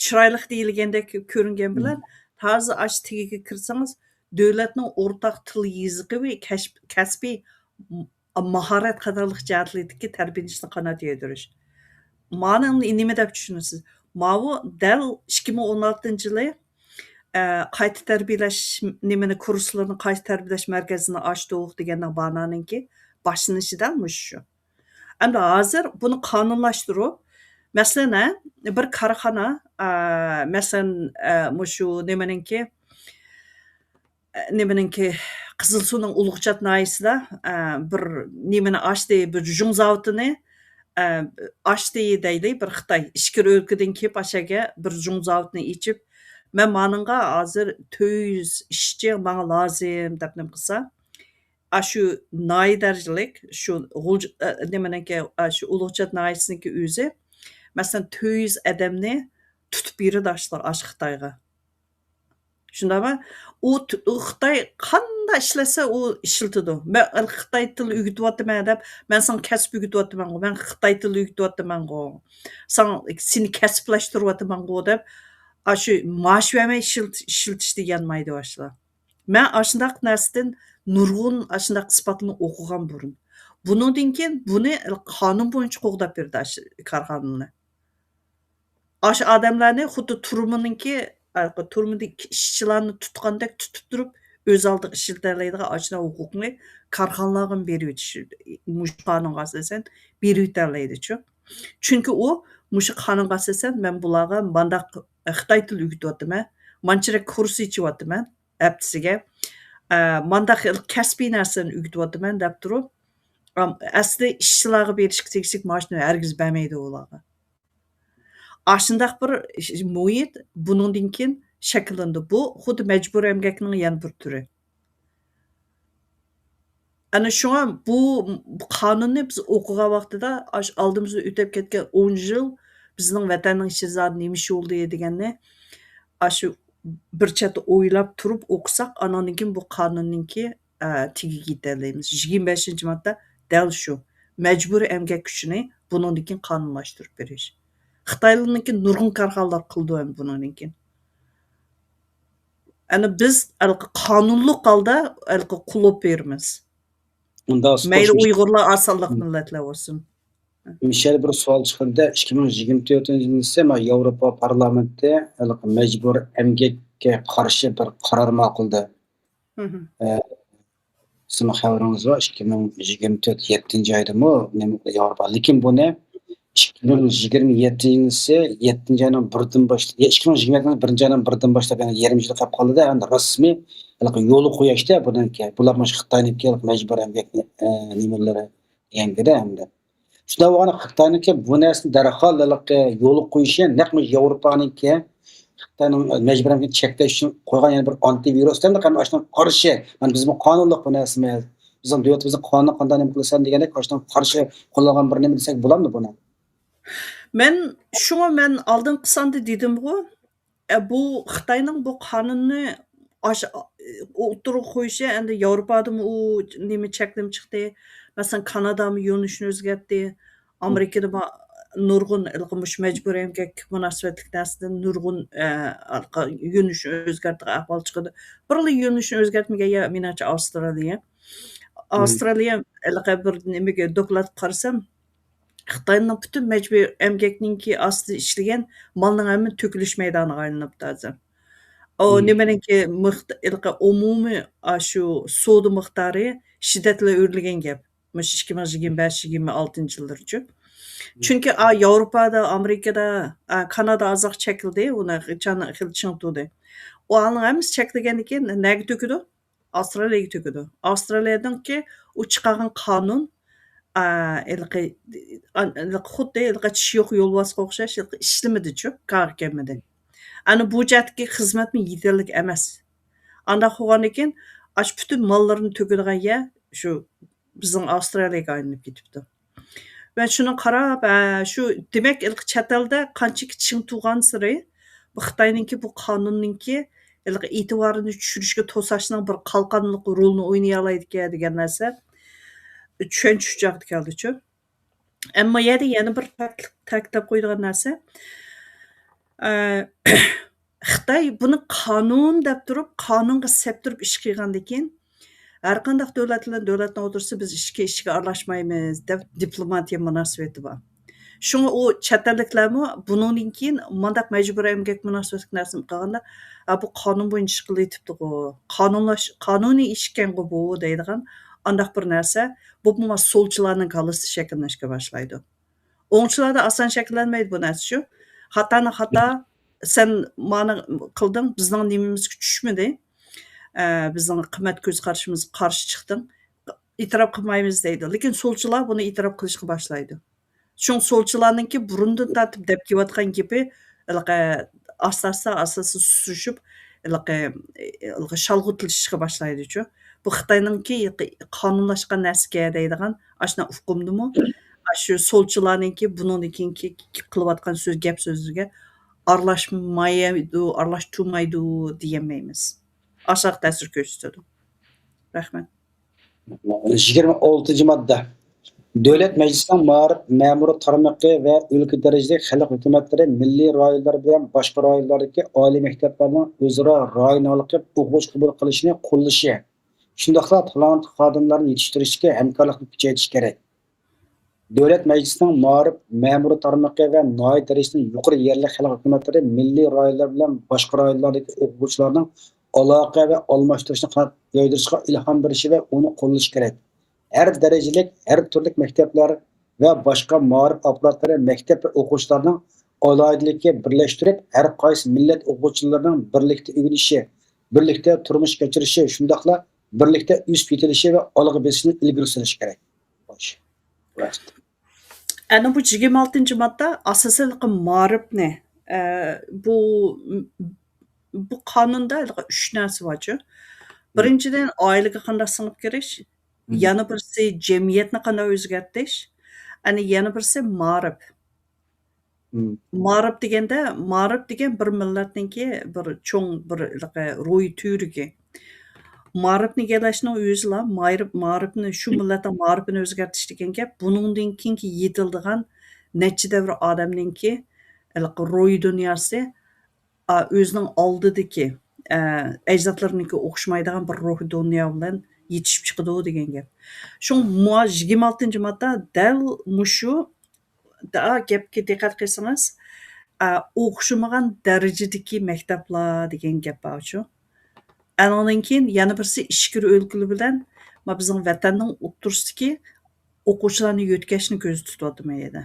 Chiroyliq deyilganda ko'ringan bilan hozir ash tagiga kirsangiz davlatning o'rtaq til yoziqi va kasbiy mahorat qatorliq jihatlardagi tarbiyalanishni qanot yedirish. Ma'ni nima deb tushunasiz? Mavu dal 2016-yili qayta tarbiyalash nimani kurslarini qayta tarbiyalash markazini ochdik degandan bananinki boshlanishidan shu. Endi hozir buni qonunlashtirib, masalan, bir korxona, masalan, shu nimaninki Qizilsuvning Ulug'chat noyisida bir nimani ochdi, bir jung zavodini ochdi deydi bir Xitoy. Ishkir o'lkadan kelib ashaga bir jung zavodni ichib, men maningga hozir 400 ishchi menga lozim deb nim qilsa, shu noy darajalik shu nimaninki shu Ulug'chat noyisiniki o'zi masalan 400 odamni tutib beradi ash Xitoyga. Shundaymi? U Xitoy qanday ishlasa u ishlatadi. Men Xitoy tili o'rgatyapman deb, men sen kasb o'rgatyapman, men Xitoy tili o'rgatyapman. Seni kasblashtiryapman deb, shu maosh bermay ishlatish degan mayda boshlar. Men ashundaq narsadan nurg'un ashundaq sifatlarni o'qigan burun. Bundan keyin buni qonun bo'yicha qo'g'dab berdi korxonani. Ash odamlarni xuddi turmuninki turmudagi ishchilarni tutgandek tutib turib, o'z oldiga ishlatalaydigan ashuna huquqni korxonalarga berib o'tish mush qonunga asosan berib o'talaydi-chu. Chunki u mush qonunga asosan men bularga mandaq Xitoy tili o'rgatyapman, manchirak kurs ichyapman haftasiga, mandaq kasbiy narsani o'rgatyapman deb turib, aslida ishchilarga berishga tegishli maoshni hargiz bermaydi ularga. Ashundaq bir muhit buningdan keyin shakllandi. Bu xuddi majburiy emgakning yana bir turi. Ana shunga bu qonunni biz o'qigan vaqtida oldimizda o'tib ketgan 10 yil bizning vatanning ichida nima bo'ldi deganni shu bir chetda o'ylab turib o'qisak, anandan keyin bu qonunninki tagiga yetalaymiz. 25-modda dal shu. məcburi əmgək gücünü bunundan keyin qanunlaşdırıb beriş. Xitaylılarnınki nurgun karxanalar qıldı hem bunundan keyin. Yani biz qanunluq halda qulluq berimiz. Unda Mayli spoş Uyg'urlar asalliq millatlar bo'lsin. Michel bir savol chiqdi. 2024-yilda ma Yevropa parlamenti majbur emgakka qarshi bir qaror ma'qulladi. Hı hı. Sizning xabaringiz bor 2024 7-oydami Yevropa. Lekin buni 2027-yilisi 7-oyning 1-dan boshlab 2027-ning 1-oyning 1-dan boshlab yana yarim yil qolib qoldi. Endi rasmiy yo'l qo'yishda buniki bular Xitoyniki majbur emgakni nimalari yangida endi. Shunda bo'lganda Xitoyniki bu narsani darhol yo'l qo'yishi naqmi Yevropaniki Xitoyning majbur emgakni cheklash uchun qo'ygan yana bir antivirusdan qanday qarshi. Mana biz bu qonunliq bu narsamiz. Bizning davlatimizning qonuni qanday nima qilsan deganda qarshi qo'llagan bir nima desak bo'ladimi buni? Men aldın qısanda dedim-ku, bu Xitayning bu qonunni o'tirib qo'yishi endi Yevropadami u nima cheklim chiqdi. Masalan, Kanadami yo'nalishini o'zgartdi. Amerikada nurg'un mush majburiy emgak munosabatlik narsadan nurg'un yo'nalishni o'zgartirgan ahvol chiqadi. Birli yo'nalishni o'zgartmagan ya menimcha Avstraliya. Avstraliya bir nimaga doklad qarasam, Xitoyning butun majburiy emgakninki ostida ishlagan malning hamma to'kilish maydoniga aylanibdi hozir. O nimaniki umumiy shu savdo miqdori shiddatli o'rlagan gap. Mush 2025-26-yillarcha. Chunki Yevropada, Amerikada, Kanada azoq chekildi, uni xil chingtudi. O halning hammasi cheklagandan keyin nega to'kidi? Avstraliyaga to'kidi. Avstraliyadanki u chiqargan qonun xuddi tish yo'q yo'lbosga o'xshash ishlamadi-chu, qaror kelmadi. Ana bu jihatga xizmatmi yetarli emas. Anda bo'lgandan keyin butun mollarni to'kadigan yer shu bizning Avstraliyaga aylanib ketibdi. Va shuni qarab, shu demak chet elda qanchaki ching turgan siri bu Xitoyninki bu qonunninki e'tiborini tushirishga to'sashning bir qalqonliq rolini o'ynay oladi degan narsa tushunch joqda keldi-chu. Ammo yana bir ta'kidlab qo'yadigan narsa Xitoy buni qonun deb turib, qonunga septirib ish qilgandan keyin har qanday davlatning o'tirsa biz ishga aralashmaymiz deb diplomatiya munosabati bor. Shunga u chet elliklarmi bundan keyin mandaq majburiy emgak munosabatli narsani qilganda bu qonun bo'yicha ish qilyapti-ku. Qonuniy ish ekan-ku bu deydigan andaq bir narsa bu solchilarning kallasi shakllanishga boshlaydi. O'ngchilarda oson shakllanmaydi bu narsa shu. Xatoni xato sen mana qilding, bizning nimamizga tushmadi. Bizning qimmat ko'z qarashimizga qarshi chiqding. E'tirof qilmaymiz deydi. Lekin solchilar buni e'tirof qilishga boshlaydi. Shu solchilarningki burundan tortib deb kelayotgan gapi asosan surishib shalg'utilishga boshlaydi-chu. Bu Xitoyningki qonunlashgan narsaga deydigan ashuna hukmdimi? Shu solchilarningki bundan keyingi qilayotgan gap so'zlarga aralashtirmaydi deyamaymiz. Aşağı ta'sir ko'rsatadi. Rahmat. 26-modda Davlat Majlisining ma'muriy tarmoqi va o'lka darajadagi xalq hukumatlari milliy rayonlar bilan boshqa rayonlardagi oliy maktablarning o'zaro rayonlik o'quvchi qabul qilishini qo'llashi, shundaqla talant xodimlarni yetishtirishga hamkorlikni kuchaytirish kerak. Davlat Majlisining ma'muriy tarmoqi va noyob darajadagi yuqori yerlik xalq hukumatlari milliy rayonlar bilan boshqa rayonlardagi o'quvchilarning aloqa va almashtirishni yo'ydirishga ilhom berishi va uni qo'llash kerak. Her derecelik, her türlük mektepler ve başka ma'rif aparatlari mektep ve o'quvchilarning alohidaligi birleştirip her qaysi millet o'quvchilarining birlikte o'g'inishi, birlikte turmush kechirishi, shundaqla birlikte üst yetilishi ve olg'a besishni ilgari surish kerak. Ana bu 26-modda asosan ma'rifni bu qonunda 3 narsa bor-ku. Birinchidan oilaga qanday singib kirish, yana birisi jamiyatni qanday o'zgartirish, ana yana birisi ma'rif. Ma'rif degan bir millatningki bir cho'ng bir ro'y turigi. Ma'rifni egallashning o'zila ma'rifni shu millatning ma'rifini o'zgartirish degan gap buningdan keyingi yetildigan necha davr odamninki ro'y dunyosi o'zining oldidagi ajdodlarniki o'xshamaydigan bir ruh dunyo bilan yetishib chiqadi degan gap. Shu 26-marta dal mushu gapga diqqat qilsangiz o'xshamagan darajadagi maktablar degan gap bor shu. Andan keyin yana birisi ishkir o'lkuli bilan bizning vatanning o'ttirsidagi o'quvchilarni yo'tkashni ko'zda tutyapti edi.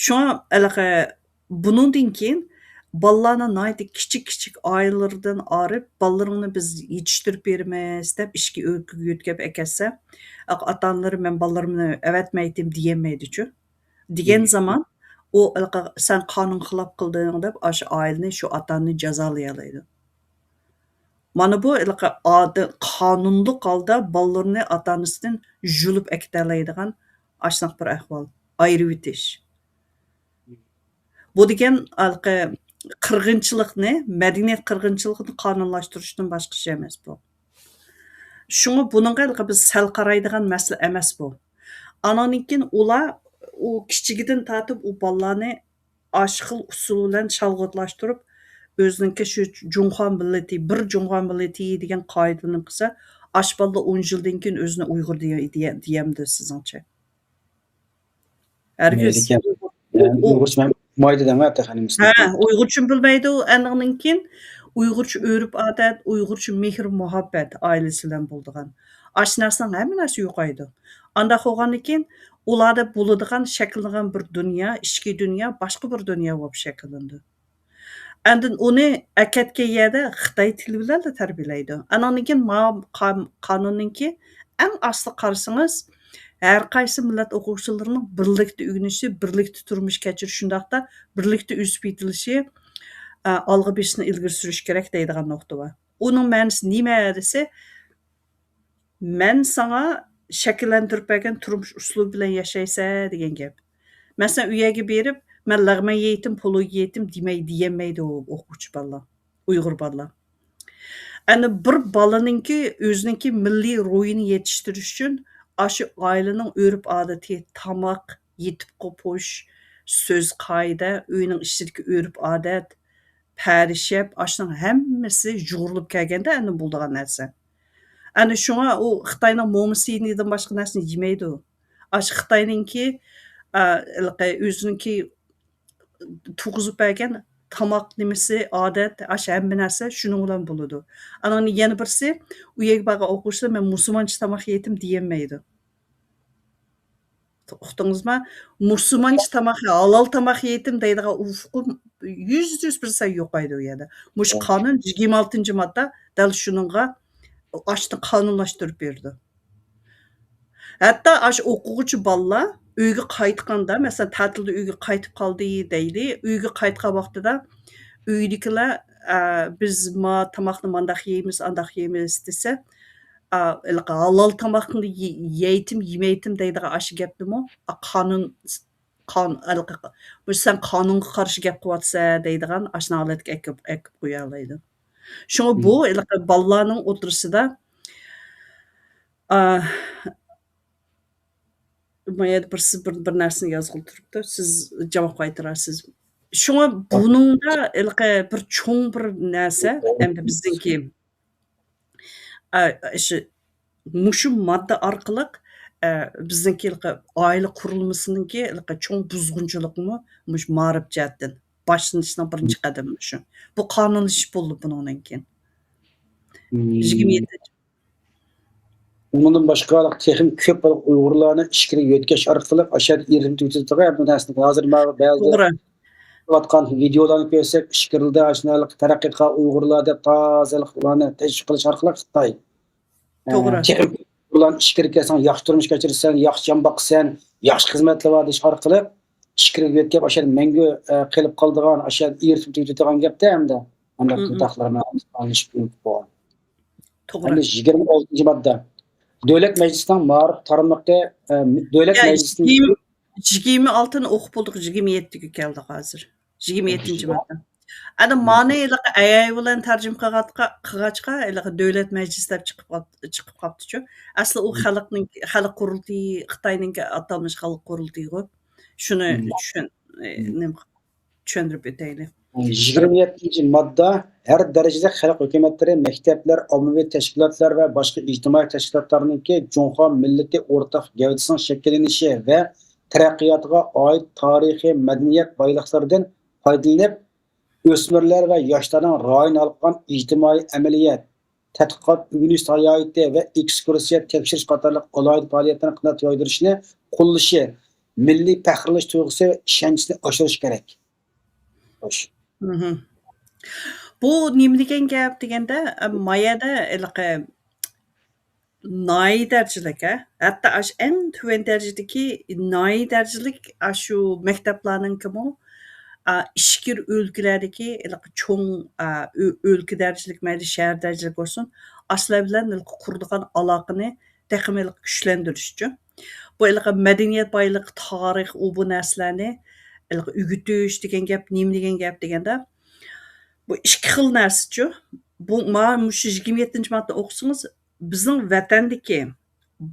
Shunga buningdan keyin bolalarni nihoyatda kichik oilalardan olib bolalaringni biz yetishtirib beramiz deb ishga yo'tkab akatsa ota-onalari men bolalarimni avatmaydim deyamaydi-chu. Degan zaman u sen qonun xilof qilding deb o'sha oilani shu ota-onani jazolay oladi. Mana bu qonunluq holda bolalarni ota-onasidan julib aktalaydigan ashunaq bir ahvol, ayirib etish. Bu degan qirg'inchilikni, madaniyat qirg'inchiligini qonunlashtirishdan boshqa ish emas bu. Shunga buningga biz sal qaraydigan masala emas bu. Andan keyin ular u kichigidan tortib u bolalarni ashxil usul bilan shalg'otlashtirib o'zininki shu Junxon millati, bir Junxon millati degan qoidani qilsa, ash bola 10 yildan keyin o'zini Uyg'ur deyamdi sizningcha. Hargiz. Uyg'urcha mayda demayapti xanimizda. Ha, Uyg'urcha bilmaydi u andan keyin Uyg'urcha urf-odat, Uyg'urcha mehr-muhabbat oilasi bilan bo'ldigan. Ash narsaning hamma narsa yo'qaydi. Anda bo'lgandan keyin ularda bo'ladigan shakllangan bir dunyo, ichki dunyo boshqa bir dunyo bo'lib shakllandi. Andin uni akatgan yerda Xitoy tili bilan da tarbiyalaydi. Andan keyin qonunninki eng asli qarasangiz har qaysi millat o'quvchilarining birlikda o'rganishi, birlikda turmush kechirish shundaqda birlikda o'sib yetilishi olg'a besishni ilgari surish kerak deydigan nuqta bor. Uning ma'nosi nima desa, men sana shakllantirib bergan turmush uslubi bilan yashaysa degan gap. Masalan, uyaga berib, men lag'ma yetim, pulu yetim deyamaydi o'quvchi bolalar, Uyg'ur bolalar. Ana bir bolaninki o'zininki milliy ro'yini yetishtirish uchun shu oilaning urf-odati, tamoq, yetib qo'pish, so'z qoida, uyning ichidagi urf-odat, parishab, shuning hammasi jug'urilib kelganda ana bo'ladigan narsa. Ana shunga u Xitoyning mo'misinidan boshqa narsani yemaydi u. Shu Xitoyninki o'zininki tug'izib bergan tamoq nimasi, odat, hamma narsa shuning bilan bo'ladi. Ana yana birisi u yerga borgan o'quvchilar men musulmoncha tamoq yedim deyamaydi. Uqdingizmi? Musulmoncha tamoq, halol tamoq yedim deydigan ufqim 100% yo'qaydi u yerda. Mush qonun 26-modda dal shuningga ashni qonunlashtirib berdi. Hatto ash o'quvchi bolalar uyga qaytganda, masalan, ta'tilda uyga qaytib qoldi deydi. Uyga qaytgan vaqtida uydagilar biz tamoqni mandaq yeymiz, andaq yeymiz desa, halol tamoqni yemaydim deydigan ash gapnimi sen qonunga qarshi gap qilyapsan deydigan ashna holatga akib qo'ya oladi. Shunga bu bolalarning o'tirisida bir narsani yozg'il turibdi. Siz javob qaytarasiz. Shunga buningda bir cho'ng bir narsa, endi bizningki mushu modda orqali bizningki oila qurilmasininki cho'ng buzg'unchilikmi mush ma'rif jihatdan boshlanishning birinchi qadami shu. Bu qonunlashish bo'ldi bundan keyin. 27. Bundan boshqa texnik ko'p Uyg'urlarni ishga yo'tkash orqali ashad erim tutadigan bu narsani hozir ba'zi qilayotgan videolarni ko'rsak, ishkirilda ashunalik taraqqiyga Uyg'urlar deb tozalik ularni tashviq qilish orqali Xitoy. To'g'ri. Ular ishga kelsan, yaxshi turmush kechirsan, yaxshi jon boqsan, yaxshi xizmatlar bor deyish orqali ishga yo'tkab ashad mangu qilib qoldigan ashad erim tutadigan gapda hamda undaq taqlarni alishib bo'lgan. To'g'ri. 26-modda Davlat Meclisi'nin ma'rif tarmoqda Davlat Meclisi'nin 26'ni o'qib bo'ldik, 27'ga keldik hozir. 27-modda. Ana mani AI bilan tarjima qilg'achqa davlat majlisi deb chiqib qolibdi-chu. Asli u xalq qurultiyi, Xitoyning atalmish xalq qurultiyi-ku. Shuni tushuntirib o'taylik. 27-modda her derecede xalq hükümetleri, mektepler, ommaviy teşkilatlar ve başka ictimai teşkilatlarınki Cumhur milleti ortak gavdisinin şekillenishi ve teraqqiyotiga oid tarixiy madaniyat boyliqlaridan foydalanib o'smirlar va yoshlarning ra'yini olgan ijtimoiy amaliyot, tadqiqot, o'rganish salohiyati va ekskursiya tekshirish qatorliq alohida faoliyatlarni qanot yoydirishni qo'llashi, milliy faxrlanish tuyg'usi va ishonchni oshirish kerak. Xo'sh. Bu nima degan gap deganda, mayada noyi darajalik, hatto eng tuvan darajadagi noyi darajalik shu maktablarninkimi ishkir o'lkalardagi cho'ng o'lka darajalik mayli shahar darajalik bo'lsin, aslar bilan quradigan aloqani texmi kuchlantirishchi. Bu madaniyat boyliq, tarix, u bu narsalarni o'g'itish degan gap, nima degan gap deganda, bu ikki xil narsa-chu. Bu shu 27-modda o'qisangiz, bizning vatandagi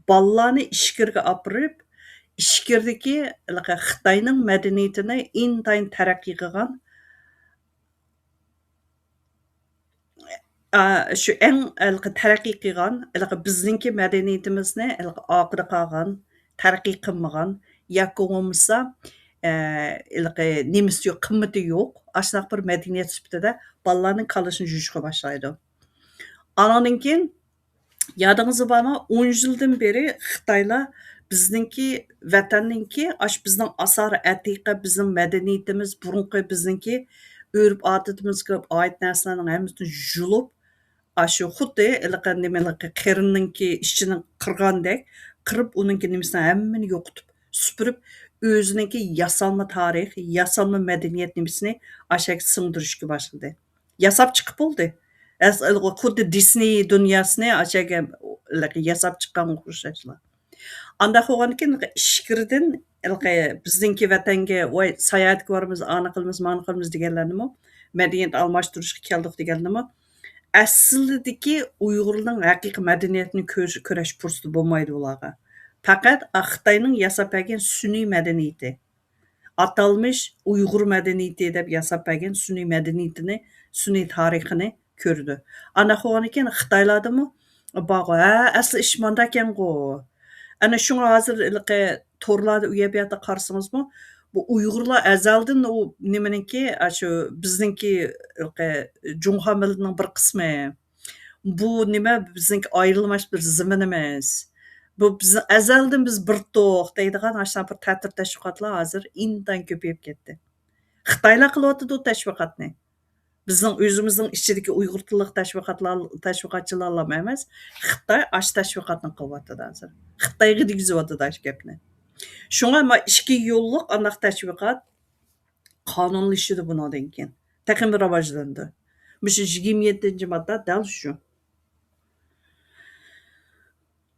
bolalarni ishkirga olib, ishkirdagi Xitoyning madaniyatini intayin taraqqiy qilgan shu eng taraqqiy qilgan bizningki madaniyatimizni oqida qolgan, taraqqiy qilmagan yoki bo'lmasa nemisi yo'q, qimmati yo'q, ashunaqa bir madaniyat sifatida bolalarning kallasini yuzishga boshlaydi. Andan keyin yodingizda bormi, 10 yildan beri Xitoylar bizningki vatanninki bizning asar atiqa, bizning madaniyatimiz, burunqi bizningki o'rib odatimizga oid narsalarning hammasini yulib, shu xuddi qerinninki ishchini qirgandek, qirib uninki nimasini hammani yo'qotib, supurib, o'zininki yasalma tarix, yasalma madaniyat nimasini ashak singdirishga boshladi. Yasab chiqib bo'ldi. Xuddi Disney dunyosini ashaga yasab chiqqan o'xshashlar. Anda bo'lgankin ishkirdan bizningki vatanga voy sayohatga boramiz, ana qilamiz, mana qilamiz deganlarnimi, madaniyat almashtirishga keldik deganlarmi, aslidagi Uyg'urning haqiqiy madaniyatini ko'rish fursati bo'lmaydi ularga. Faqat Xitoyning yasab bergan sun'iy madaniyati, atalmish Uyg'ur madaniyati deb yasab bergan sun'iy madaniyatini, sun'iy tarixini ko'rdi. Ana bo'lgankin Xitoylardami asli ish manda ekan-ku. Ana shunga hozir to'rlarda u yerda qarsangizmi, bu Uyg'urlar azaldan u nimaniki, shu bizningki Jumhur millatining bir qismi. Bu nima bizningki ayrilmas bir zaminimiz. Bu biz azaldan biz bir to'q deydigan ashuna bir ta'tir tashviqotlar hozir intan ko'payib ketdi. Xitoylar qilyapti bu tashviqotni. Bizning o'zimizning ichidagi Uyg'ur tilli tashviqotchilar emas, Xitoy ash tashviqotni qilyapti hozir. Xitoyga degizyapti ash gapni. Shunga ikki yo'lliq anaqa tashviqot qonunlashdi bundan keyin. Taqim rivojlandi. Shu 27-modda dal shu.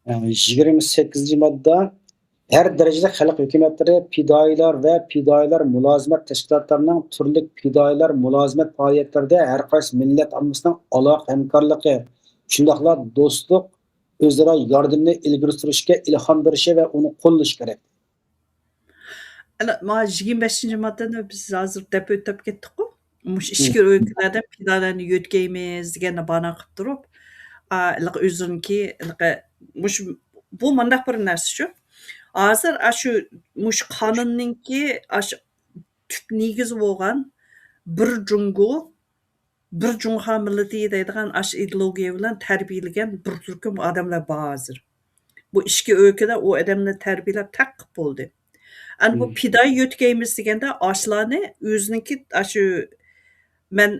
28-modda her derecede xalq hükümetleri, fidoilar ve fidoilar mulozimat tashkilotlarining turli fidoilar mulozimat faoliyatlarida har qaysi millat ommasining aloqa hamkorligi, shundoqla do'stlik, o'zaro yordamni ilgari surishga ilhom berishi va uni qo'llash kerak. Ana 25-moddani biz hozir deb o'tib ketdik-ku. Mush ishki o'yinlardan fidoilarni yo'tkaymiz deganni bana qilib turib, o'ziniki mush bu mandaq bir narsa-chu. Hozir shu mush qonunninki tüp negizi bo'lgan bir Jungo, bir Jumhur millati deydigan ideologiya bilan tarbiyalagan bir turkum odamlar bor hozir. Bu ishki o'kida u odamlar tarbiyalab taqib bo'ldi. Ana bu fidoy yo'tkaymiz deganda ashlarni o'ziniki shu men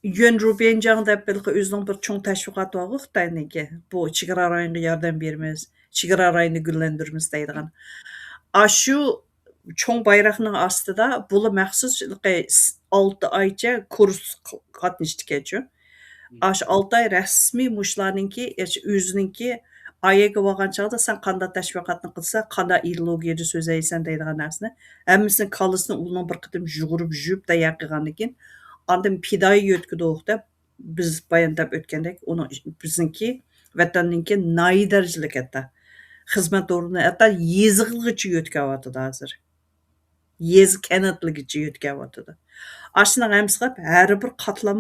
Yuan Rubenjang deb o'zining bir cho'ng tashviqoti bor Xitoyniki. Bu chegara rayoniga yordam beramiz, chegara rayonini gullantiramiz deydigan. Shu cho'ng bayroqning ostida bular maxsus 6 oycha kurs qatnashdi-ku. Shu 6 oy rasmiy mushlarninki o'zininki Ayaga olgan çağda sen qanda təşviqatını qılsa, qanda ideologiyada sözəysən deydigan narsani, hammasini kallasini ulan bir qitim jug'urib jüp dayak qilgandan keyin, ondan pidoyi yo'tkiduk deb biz bayandab o'tgandek, uni bizniki vatanninki nay darajada katta xizmat o'rni, hatto yezig'igacha yo'tkavyotidi hozir. Yezi kanatligicha yo'tkavyotidi. Ashuni hammasi qilib, har bir qatlam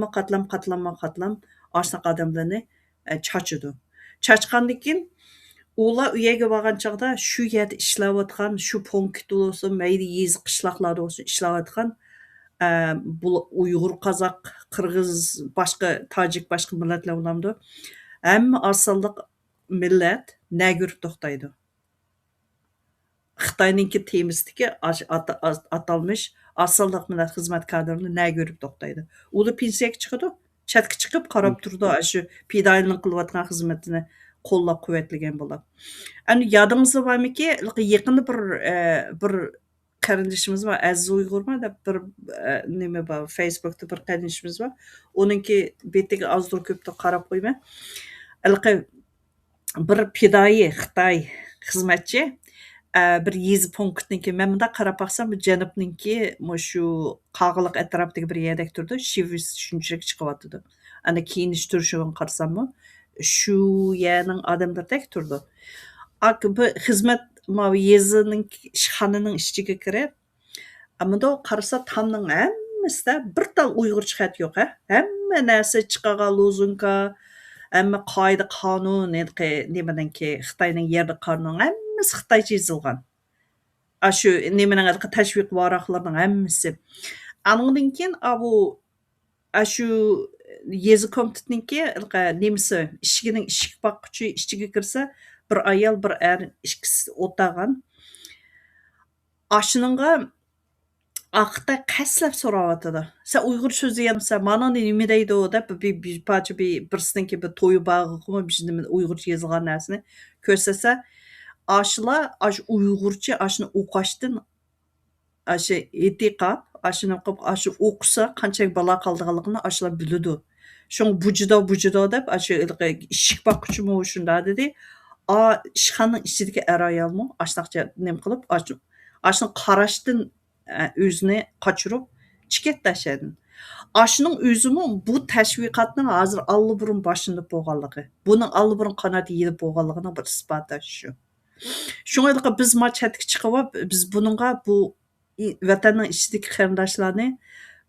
ashnaqa odamlarni chachidi. Chachqandan keyin ular uyaga borgan chog'da shu yerda ishlayotgan, shu punkt bo'lsin, mayli yezi qishloqlarda bo'lsin ishlayotgan bu Uyg'ur, Qozoq, Qirg'iz, boshqa tojik, boshqa millatlar bo'lamdi. Hamma osonliq millat nagurib to'xtaydi. Xitoyninki temizdagi atalmish osonliq millat xizmat kadrini nagurib to'xtaydi. Ular pensiyaga chiqadi, chatga chiqib qarab turdi, shu pidoyilning qilayotgan xizmatini qo'llab quvvatlagan bo'ladi. Ani yodingizda bormiki, yaqinda bir qarindishimiz bor, Aziz Uyg'urma deb bir nima bor, Facebookda bir qarindishimiz bor. Uninki betiga ozdir ko'pda qarab qo'yma. Bir pidoyi Xitoy xizmatchi bir yezi punktniki, men bunda qarab baqsam, bu janubninki shu qog'iliq atrofidagi bir yerdek turdi, shivis shunchalik chiqyotidi. Ana kiyinish turishini qarasam, shu yerning odamlaridek turdi. Bu xizmat yezining ishxonaning ichiga kirib, ammo qarasa tomning hammasida bir tal uyg'urcha xat yo'q, hamma narsa chiqagan lozunka, hamma qoida qonun, nimadanki Xitoyning yerda qonun hammasi Xitoycha yozilgan. Shu nimaning tashviq varaqlarning hammasi. Andan keyin bu shu yezi komitetniki nimasi ishigining ishik boqquchi ichiga kirsa, bir ayol, bir er ikkisi o'tagan. Ashuningga aqda qaslab so'rayotidi. Sen Uyg'ur so'zlayapsan, mana nima deydi deb birsiniki bir to'yi bag'imi bizni Uyg'urcha yozilgan narsani ko'rsatsa, ashlar Uyg'urcha ashuni o'qishdan shu etiqab, ashuni shu o'qisa qanchalik balo qoldiganligini ashlar biladi. Shung bujido deb shu ishik boqquchimi shunda dedi. İşxananing ichidagi ayolmi ashunaqcha nima qilib, ashuni qarashdan o'zini qochirib chiqib tashladi. Ashuning o'zimi bu tashviqotning hozir allaburun boshlanib bo'lganligi, buning allaburun qanot yeyib bo'lganligining bir isboti shu. Shunga biz chatga chiqib, biz buningga bu vatanning ichidagi qarindoshlarni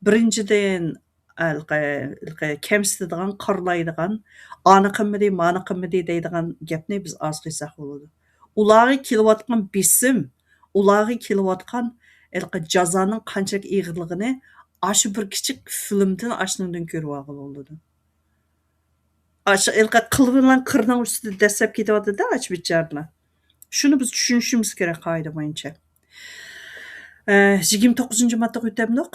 birinchidan kamsitadigan, qorlaydigan, ani qilmadi, mani qilmadi deydigan gapni biz oz qilsak bo'ladi. Ularga kelayotgan besim, ularga kelayotgan jazoning qanchalik ig'irligini shu bir kichik filmdan ashundan ko'rib olgan bo'ladi. Qilgan qirning ustida dastlab ketyapti-da, bicharalar. Shuni biz tushunishimiz kerak qoida bo'yicha. 29-maddaga o'tamdiq.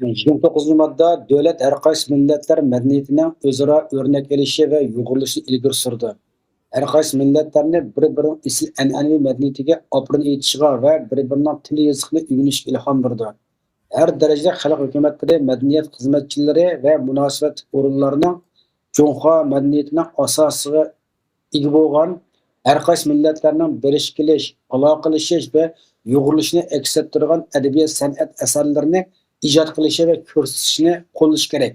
29-madda davlat har qaysi millatlar madaniyatining o'zaro o'rnak olishi va yo'g'rilishini ilgari surdi. Har qaysi millatlarni bir-birining asl an'anaviy madaniyatiga oprin etishiga va bir-birining tili yoziqni o'rganishga ilhom berdi. Her darajada xalq hukumatlari, madaniyat xizmatchilari va munosabat o'rinlarining Cunha madaniyatining asosiga ega bo'lgan har qaysi millatlarning birish kelish, aloqalashish va yo'g'rilishni aks ettirgan adabiyot san'at asarlarini ijod qilishi va ko'rsatishni qo'llash kerak.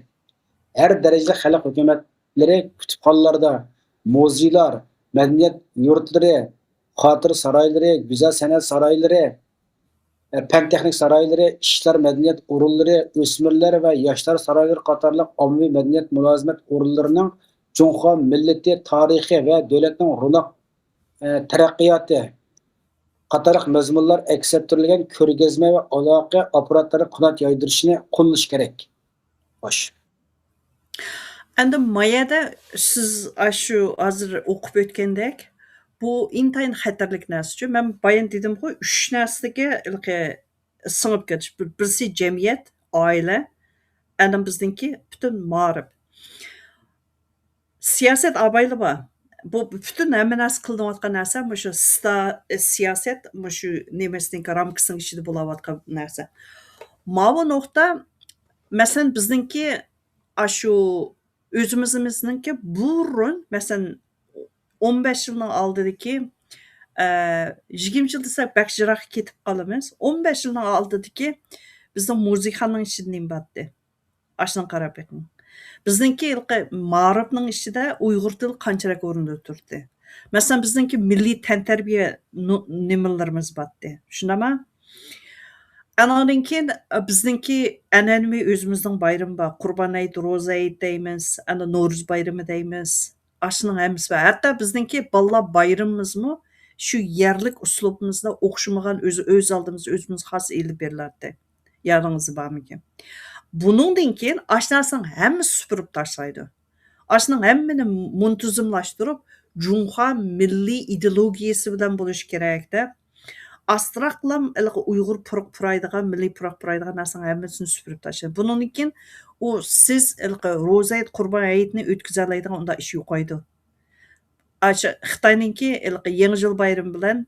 Her darajada xalq hukumatlari kutubxonalarda, muzeylar, madaniyat yurtlari, xotir saroylari, go'zal san'at saroylari, fen texnik saroylari, ishlar madaniyat o'rinlari, o'smirlar va yoshlar saroylari qatorliq ommaviy madaniyat mulozimat o'rinlarining Cunha millati tarixi va davlatning runoq taraqqiyoti qatorliq mazmunlar aks ettirilgan ko'rgazma va aloqa apparatlari qanot yoydirishni qo'llash kerak. Xo'sh. Endi mayada siz shu hozir o'qib o'tgandek, bu intayin xatarlik narsa. Men bayon dedim-ku, 3 narsaga singib ketish. Birisi jamiyat, oila, ana bizningki butun ma'rif. Siyosat abayli bor. Bu butun hamma narsa qilinayotgan narsa shu siyosat, shu nimasiningki ramkasining ichida bo'layotgan narsa. Mana nuqta, masalan bizningki shu o'zimizningki burun, masalan 15 yılның aldidagi 20 yıl desek bak jiroq ketib qolamiz. 15 yılның aldidagi bizning musiqaning ishida nima batdi? Ashuni qarab beqing. Bizningki ma'rifning ishida Uyg'ur tili qanchalik o'rinda turdi. Masalan, bizningki milliy tantarbiya nimalarimiz batdi. Shundaymi? Andan keyin bizningki an'anaviy o'zimizning bayrami bor. Qurbon hayiti, Ro'za hayiti deymiz, ana Navro'z bayrami deymiz. Ashning hammasi bor. Hatto bizningki bolalar bayramimizmi shu yerlik uslubimizda o'xshamagan o'z oldimizga o'zimiz xos elib berilardi. Yadingizda bormikan? Buningdan keyin ashnarsning hammasi supurib tashlaydi. Ashning hammani muntazamlashtirib, Junxo milliy ideologiyasi bilan bo'lish kerakda. Astraqlam Uyg'ur puraydigan, milliy puraydigan narsaning hammasini supurib tashlaydi. Buningdan keyin u siz Ro'za hayit, Qurbon hayitini o'tkaza oladigan unda ish yo'qaydi. Aşı Xitoyninki Yangi yil bayrami bilan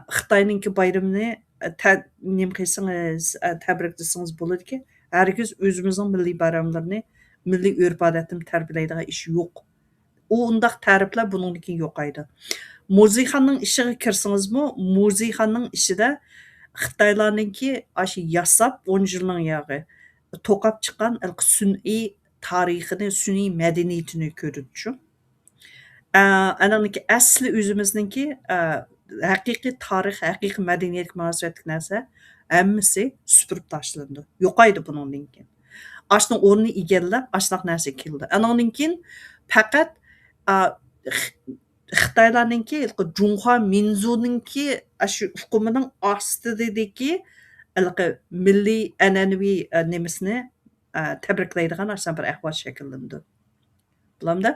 Xitoyninki bayramini nima qilsangiz, tabriklasangiz bo'ladiki, hargiz o'zimizning milliy bayramlarni, milliy urf-odatni tarbiyalaydigan ish yo'q. U undaq ta'riflar buningdan keyin yo'qaydi. Musiqaning ishiga kirsangizmi, musiqaning ishida Xitoylarninki aşı yasab 10 yilning yog'i to'qab chiqqan sun'iy tarixini, sun'iy madaniyatini ko'rdik. Ananiki asli o'zimizninki haqiqiy tarix, haqiqiy madaniyatga munosabatli narsa hammasi supurib tashlandi. Yo'qaydi buningdan keyin. Ashning o'rnini egallab, ashnaq narsa keldi. Anandan keyin faqat Xitoylarninki Junxo minzuninki shu hukumining ostidagi milliy an'anaviy nimasini tabriklaydigan bir ahvol shakllandi. Bulamda.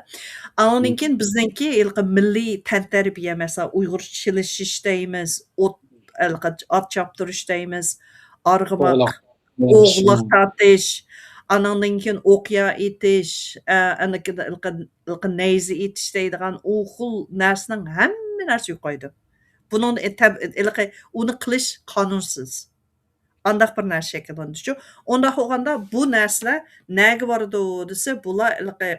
Andan keyin bizningki milliy tantarbiya, masalan, Uyg'ur chilishish deymiz, ot choptirish deymiz, arg'umoq, o'g'loq tortish, andan keyin o'qiya etish, nayza etish deydigan u xil narsaning hamma narsa yo'qaydi. Buning uni qilish qonunsiz. Andaq bir narsa shakllandi. Unda bo'lganda bu narsalar nega boradi desa, bular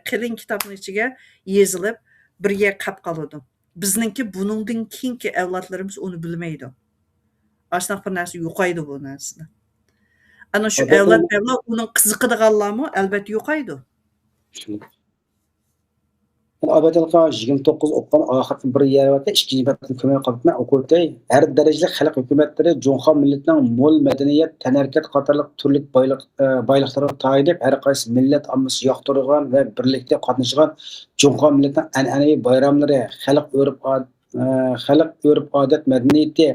qilin kitobning ichiga yozilib birga qolib qoladi. Bizningki buningdan keyingi avlodlarimiz uni bilmaydi. Ashnaq bir narsa yo'qaydi bu narsa. Ana shu avlod uning qiziqadiganlarmi albatta yo'qaydi. Albatta 29 o'qigan oxirgi bir yerda ikkinchi batni ko'may qolibman. O'quvday har darajada xalq hukumatlari Junxo millatining mo'l madaniyat, tanarkat qatorliq turli boyliqlarga to'yib, har qaysi millat ommasi yoqtirgan va birlikda qatnashgan Junxo millatining an'anaviy bayramlari, xalq urf-odat madaniyati,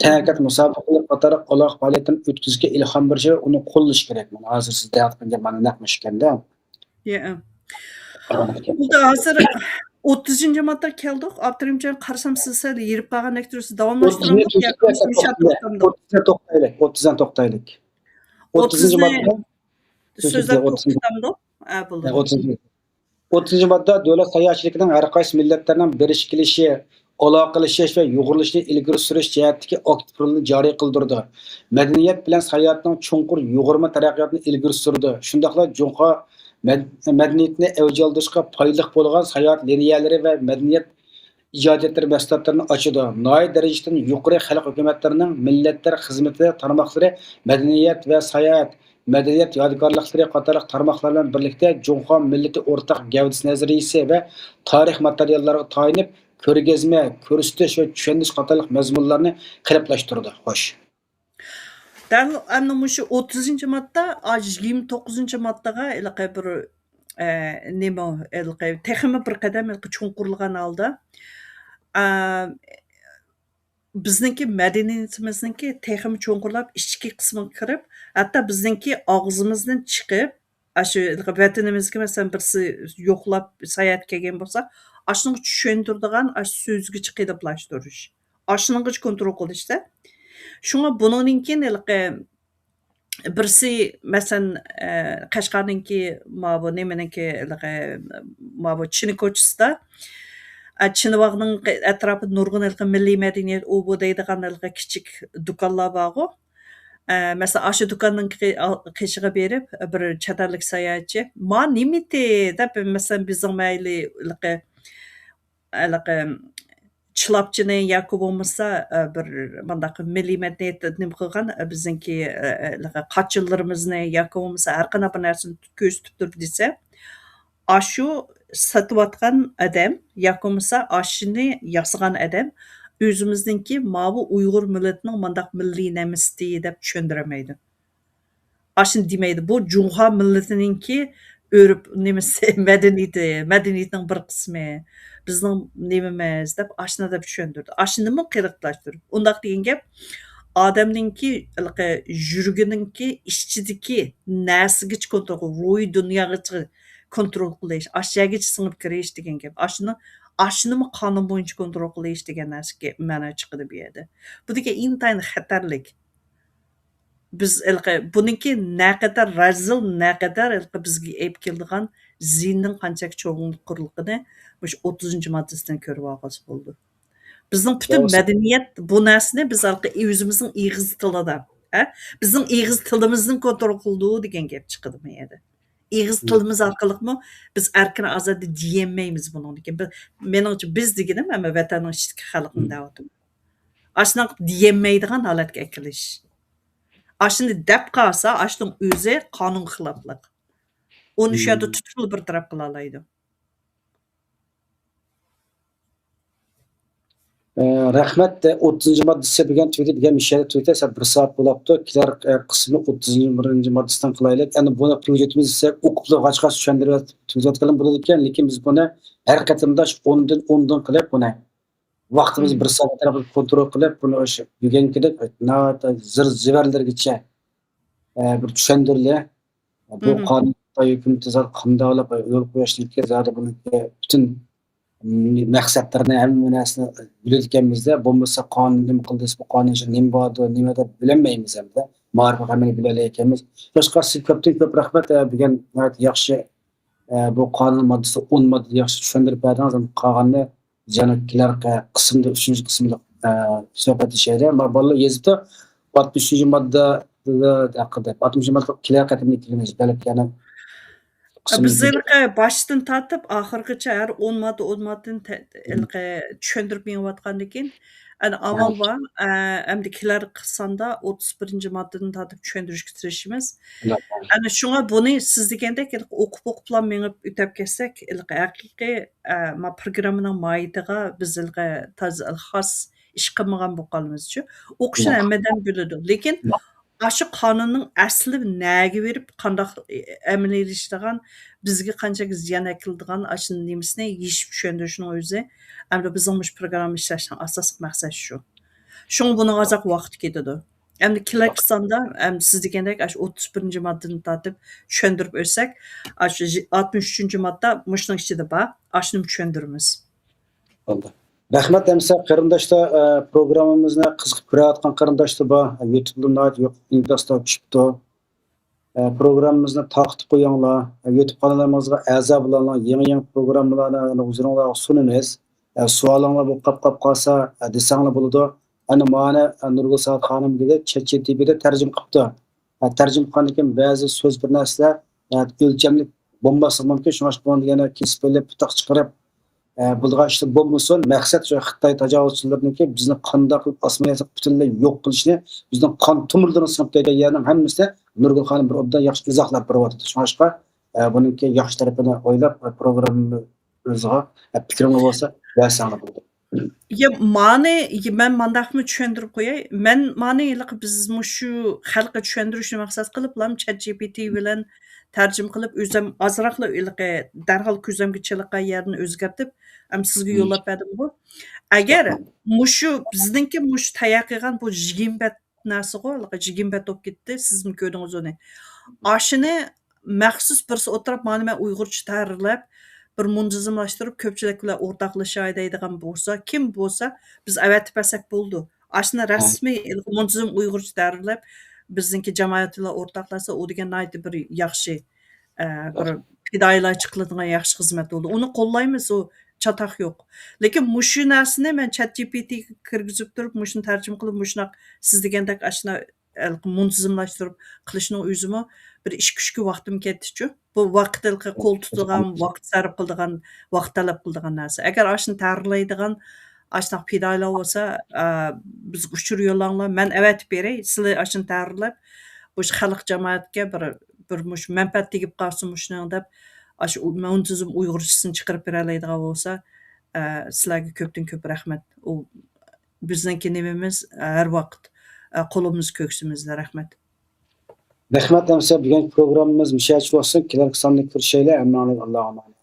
tanarkat musobaqalari qatorliq aloq faoliyatini o'tkazishga ilhom berishi, uni qo'llash kerak. Mana hozir siz deyotgan mana naqmashganda. Yeah. Burada hazır 30. madde keldik. Abdurrahimcan qarsam sizse yerib qolgan ektorisi davomlashtiramiz. 30'dan to'xtaylik. 30 madde so'zlar to'xtamdi. Bo'ldi. 30 madde davlat sayohatchiligining har qaysi millatlarning berish kelishi, aloqalashish va yo'g'rilishni ilgari surish jihatidagi aktiv rolni joriy qildirdi. Madaniyat bilan sayohatning chunqur yo'g'irma taraqqiyotini ilgari surdi. Shundaqla Junxo madaniyatni avj oldirishga foydali bo'lgan sayohat liniyalari va madaniyat ijodiyatlari mahsulotlarini ochadi. Noy darajadan yuqori xalq hukumatlarining millatlar xizmati tarmoqlari madaniyat va sayohat, madaniyat yodgorliklari qatorliq tarmoqlar bilan birlikda Junxo millati o'rtaq gavdasi nazariyasi va tarix materiallariga tayanib ko'rgazma, ko'rsatish va tushunish qatorliq mazmunlarni qiliplashtirdi. Xo'sh. Dal ana shu 30 madda 29 maddaga bir nima texmi bir qadam chunqurlagan holda bizningki madaniyatimizningki texmi chunqurlab ichki qismiga kirib, hatto bizningki og'zimizdan chiqib, shu vatanimizga masalan birsi yo'qlab sayohat kelgan bo'lsa, ashuni tushuntiradigan so'zga chiqidiblashtirish. Ashuni kontrol qilishda. Shunga buningdan keyin birsi masalan Qashqarninki bu nimaniki bu Chini ko'chasida Chinvoqning atrofida nurg'un milliy madaniyat u bu deydigan kichik do'konlar bor. Masalan, shu do'konning qishig'i berib bir chet ellik sayohatchi "Ma nimiti?" deb masalan bizning mayli anaqa chilapchini yoki bo'lmasa bir mandaq milliy madaniyatni nima qilgan bizningki qochillarimizni yoki bo'lmasa har qanday bir narsani ko'zitib turib desa ashu sotayotgan odam yoki bo'lmasa ashuni yasagan odam o'zimizningki mavu uyg'ur millatining mandaq milliy namasti deb tushundirmaydi. Ashuni demaydi. Bu Junxo millatiningki o'rib nimasi madaniyatining bir qismi. Bizning nimamiz deb ashuna deb tushundirdi. Ashunimi qiyiqlashtirib. Undaq degan gap odamningki yurginingki ichidagi narsigacha kontrol ro'y dunyogacha kontrol qilish, ashyogacha singib kirish degan gap. Ashunimi qonun bo'yicha kontrol qilish degan narsaga ma'no chiqadi bu yerda. Bu degan intayin xatarlik. Biz buningki naqadar razil, naqadar bizga olib keladigan ziynning qanchalik cho'nqurligini o'sha 30-moddasidan ko'rib olsa bo'ldi. Bizning butun madaniyat bu narsani biz o'zimizning ig'iz tilida, bizning ig'iz tilimizni kontrol qildi degan gap chiqadi bu yerda. Ig'iz tilimiz orqalimi biz erkin ozodda deyolmaymiz buni. Meningcha biz deganim hamma vatanning ichidagi xalqning da'vatim. Ashuna deyolmaydigan holatga kelish. Ashuni deb qolsa, ashning o'zi qonun xiloflik. Uni shu yerda tutilib bir taraf qila oladi. Rahmat 30-moddasi degan tweet degan mishada tweetda 1 soat bo'libdi. Kelar qismi 31-moddasidan qilaylik. Endi buni tweetimiz esa o'qib ochqach tushuntirib tweetlayotganim bo'ladi ekan, lekin biz buni har qatimda 10dan qilib buni vaqtimiz 1 soat tarafı kontrol qilib buni o'sha degankidek zivarlargacha bir tushuntirli. Bu qonun hukm qanday olib yo'l qo'yishlikka zodi buni butun maqsadlarini hamma narsani bilayotganimizda bo'lmasa qonun nima qildi, bu qonun nima bo'ldi, nima deb bilmaymiz hamda. Ma'rifat amaliy bilayotganmiz. Boshqasi ko'p rahmat degan yaxshi bu qonun moddasi 10 modda yaxshi tushuntirib berdingiz. Qolganini janob qismda 3-qismda suhbat ishlaydi. Bolalar yezibdi 60-modda haqida 60-modda kelar qatimli kelamiz. Balki yana biz boshdan tortib oxirigacha har 10 moddadan tushuntirib menayotgandan keyin amal bor hamda kelar qisanda 31-moddadan tortib tushuntirishga tirishimiz. Ana shunga buni siz degandek o'qib menib o'tab ketsak haqiqiy programmaning moyitiga biz xos ish qilmagan bo'lib qolamiz-chu. O'qishni hammadan biladi. Lekin Aşı qonunning asli naga berib qandoq amaliylashidigan bizga qancha ziyon keladigan ashuni nemisini yechib tushuntirishning o'zi hamda bizning programma ishlashning asosiy maqsadi shu. Shunga buni ozoq vaqt ketadi. Endi kelakistonda siz degandek 31-moddadan tortib tushuntirib o'tsak, 63-modda mushning ichida bor, ashuni tushuntiramiz. Bo'ldi. Rahmat hamsa qarindoshlar programmamizni qiziqib ko'rayotgan qarindoshlar bor. YouTube'da yo'q, Indosda tushibdi. Programmamizni taqib qo'yinglar. YouTube kanalimizga a'zo bo'linglar. Yangi programmalarni o'zingizlarga sunamiz. Savolinglar bo'lib qolsa desanglar bo'ladi. Ana mana Nurgul Saat xonim dedi, ChatGPT'da tarjima qilibdi. Tarjima qilgandan keyin ba'zi so'z bir narsalar o'lchamli bo'lmasi mumkin. Shunga buni yana kesib qo'yib, putoq chiqarib bo'lgan ishlar bo'lmasin. Maqsad shu Xitoy tajovuzchilarininki bizni qanday qilib osmoniyasi butunlay yo'q qilishni, bizning qon tomirlarini sinib qo'yganlarning hammasi Nurgul xonim bir obdan yaxshi izohlab beryapti. Shunga buningki yaxshi tarafini o'ylab programmani o'ziga fikrimga bo'lsa bersanglar bo'ladi. Ya men mandaqmi tushuntirib qo'yay. Men biz shu xalqqa tushuntirishni maqsad qilib ChatGPT bilan tarjima qilib o'zim ozroqla darhol ko'zimga chiliqqan yerni o'zgartib sizga yo'llab berdim bu. Agar mushu bizningki tayaqqigan bu jigimbat narsa qo'y, jigimbat bo'lib ketdi, sizmi ko'rdingiz uni. Ashini maxsus birsi o'tirib men Uyg'urcha tayyorlab bir muntazamlashtirib ko'pchilik bilan o'rtoqlashay deydigan bo'lsa, kim bo'lsa biz avatib bersak bo'ldi. Ashuni rasmiy muntazam Uyg'urcha tayyorlab bizningki jamoat bilan o'rtoqlasa, u degan bir yaxshi bir fidoyilar qiladigan yaxshi xizmat bo'ldi. Uni qo'llaymiz, u chatoq yo'q. Lekin mushu narsani men ChatGPT ga kirgizib turib, mushuni tarjima qilib, mushunaq siz degandek ashuna muntazamlashtirib qilishning o'zimi bir ish kuchga vaqtim ketdi-chu. Bu vaqtliqi qo'l tutadigan, vaqt sarf qiladigan, vaqt talab qiladigan narsa. Agar ashuni ta'riflaydigan ashunaq fidoyilar bo'lsa, bizga uchur yo'llanglar. Men avatib beray. Sizlar ashuni ta'riflab, bu xalq jamoatga bir mush manfaat tegib qolsin mushuning deb, ash muntizam uyg'urchasini chiqarib bera oladigan bo'lsa, sizlarga ko'pdan ko'p rahmat. U bizningki nimamiz har vaqt qo'limiz ko'ksimizda. Rahmat. Rahmat hamsa bugun programmamiz mushachi bo'lsin. Kelar sonda ko'rishaylar. Allohga emanet.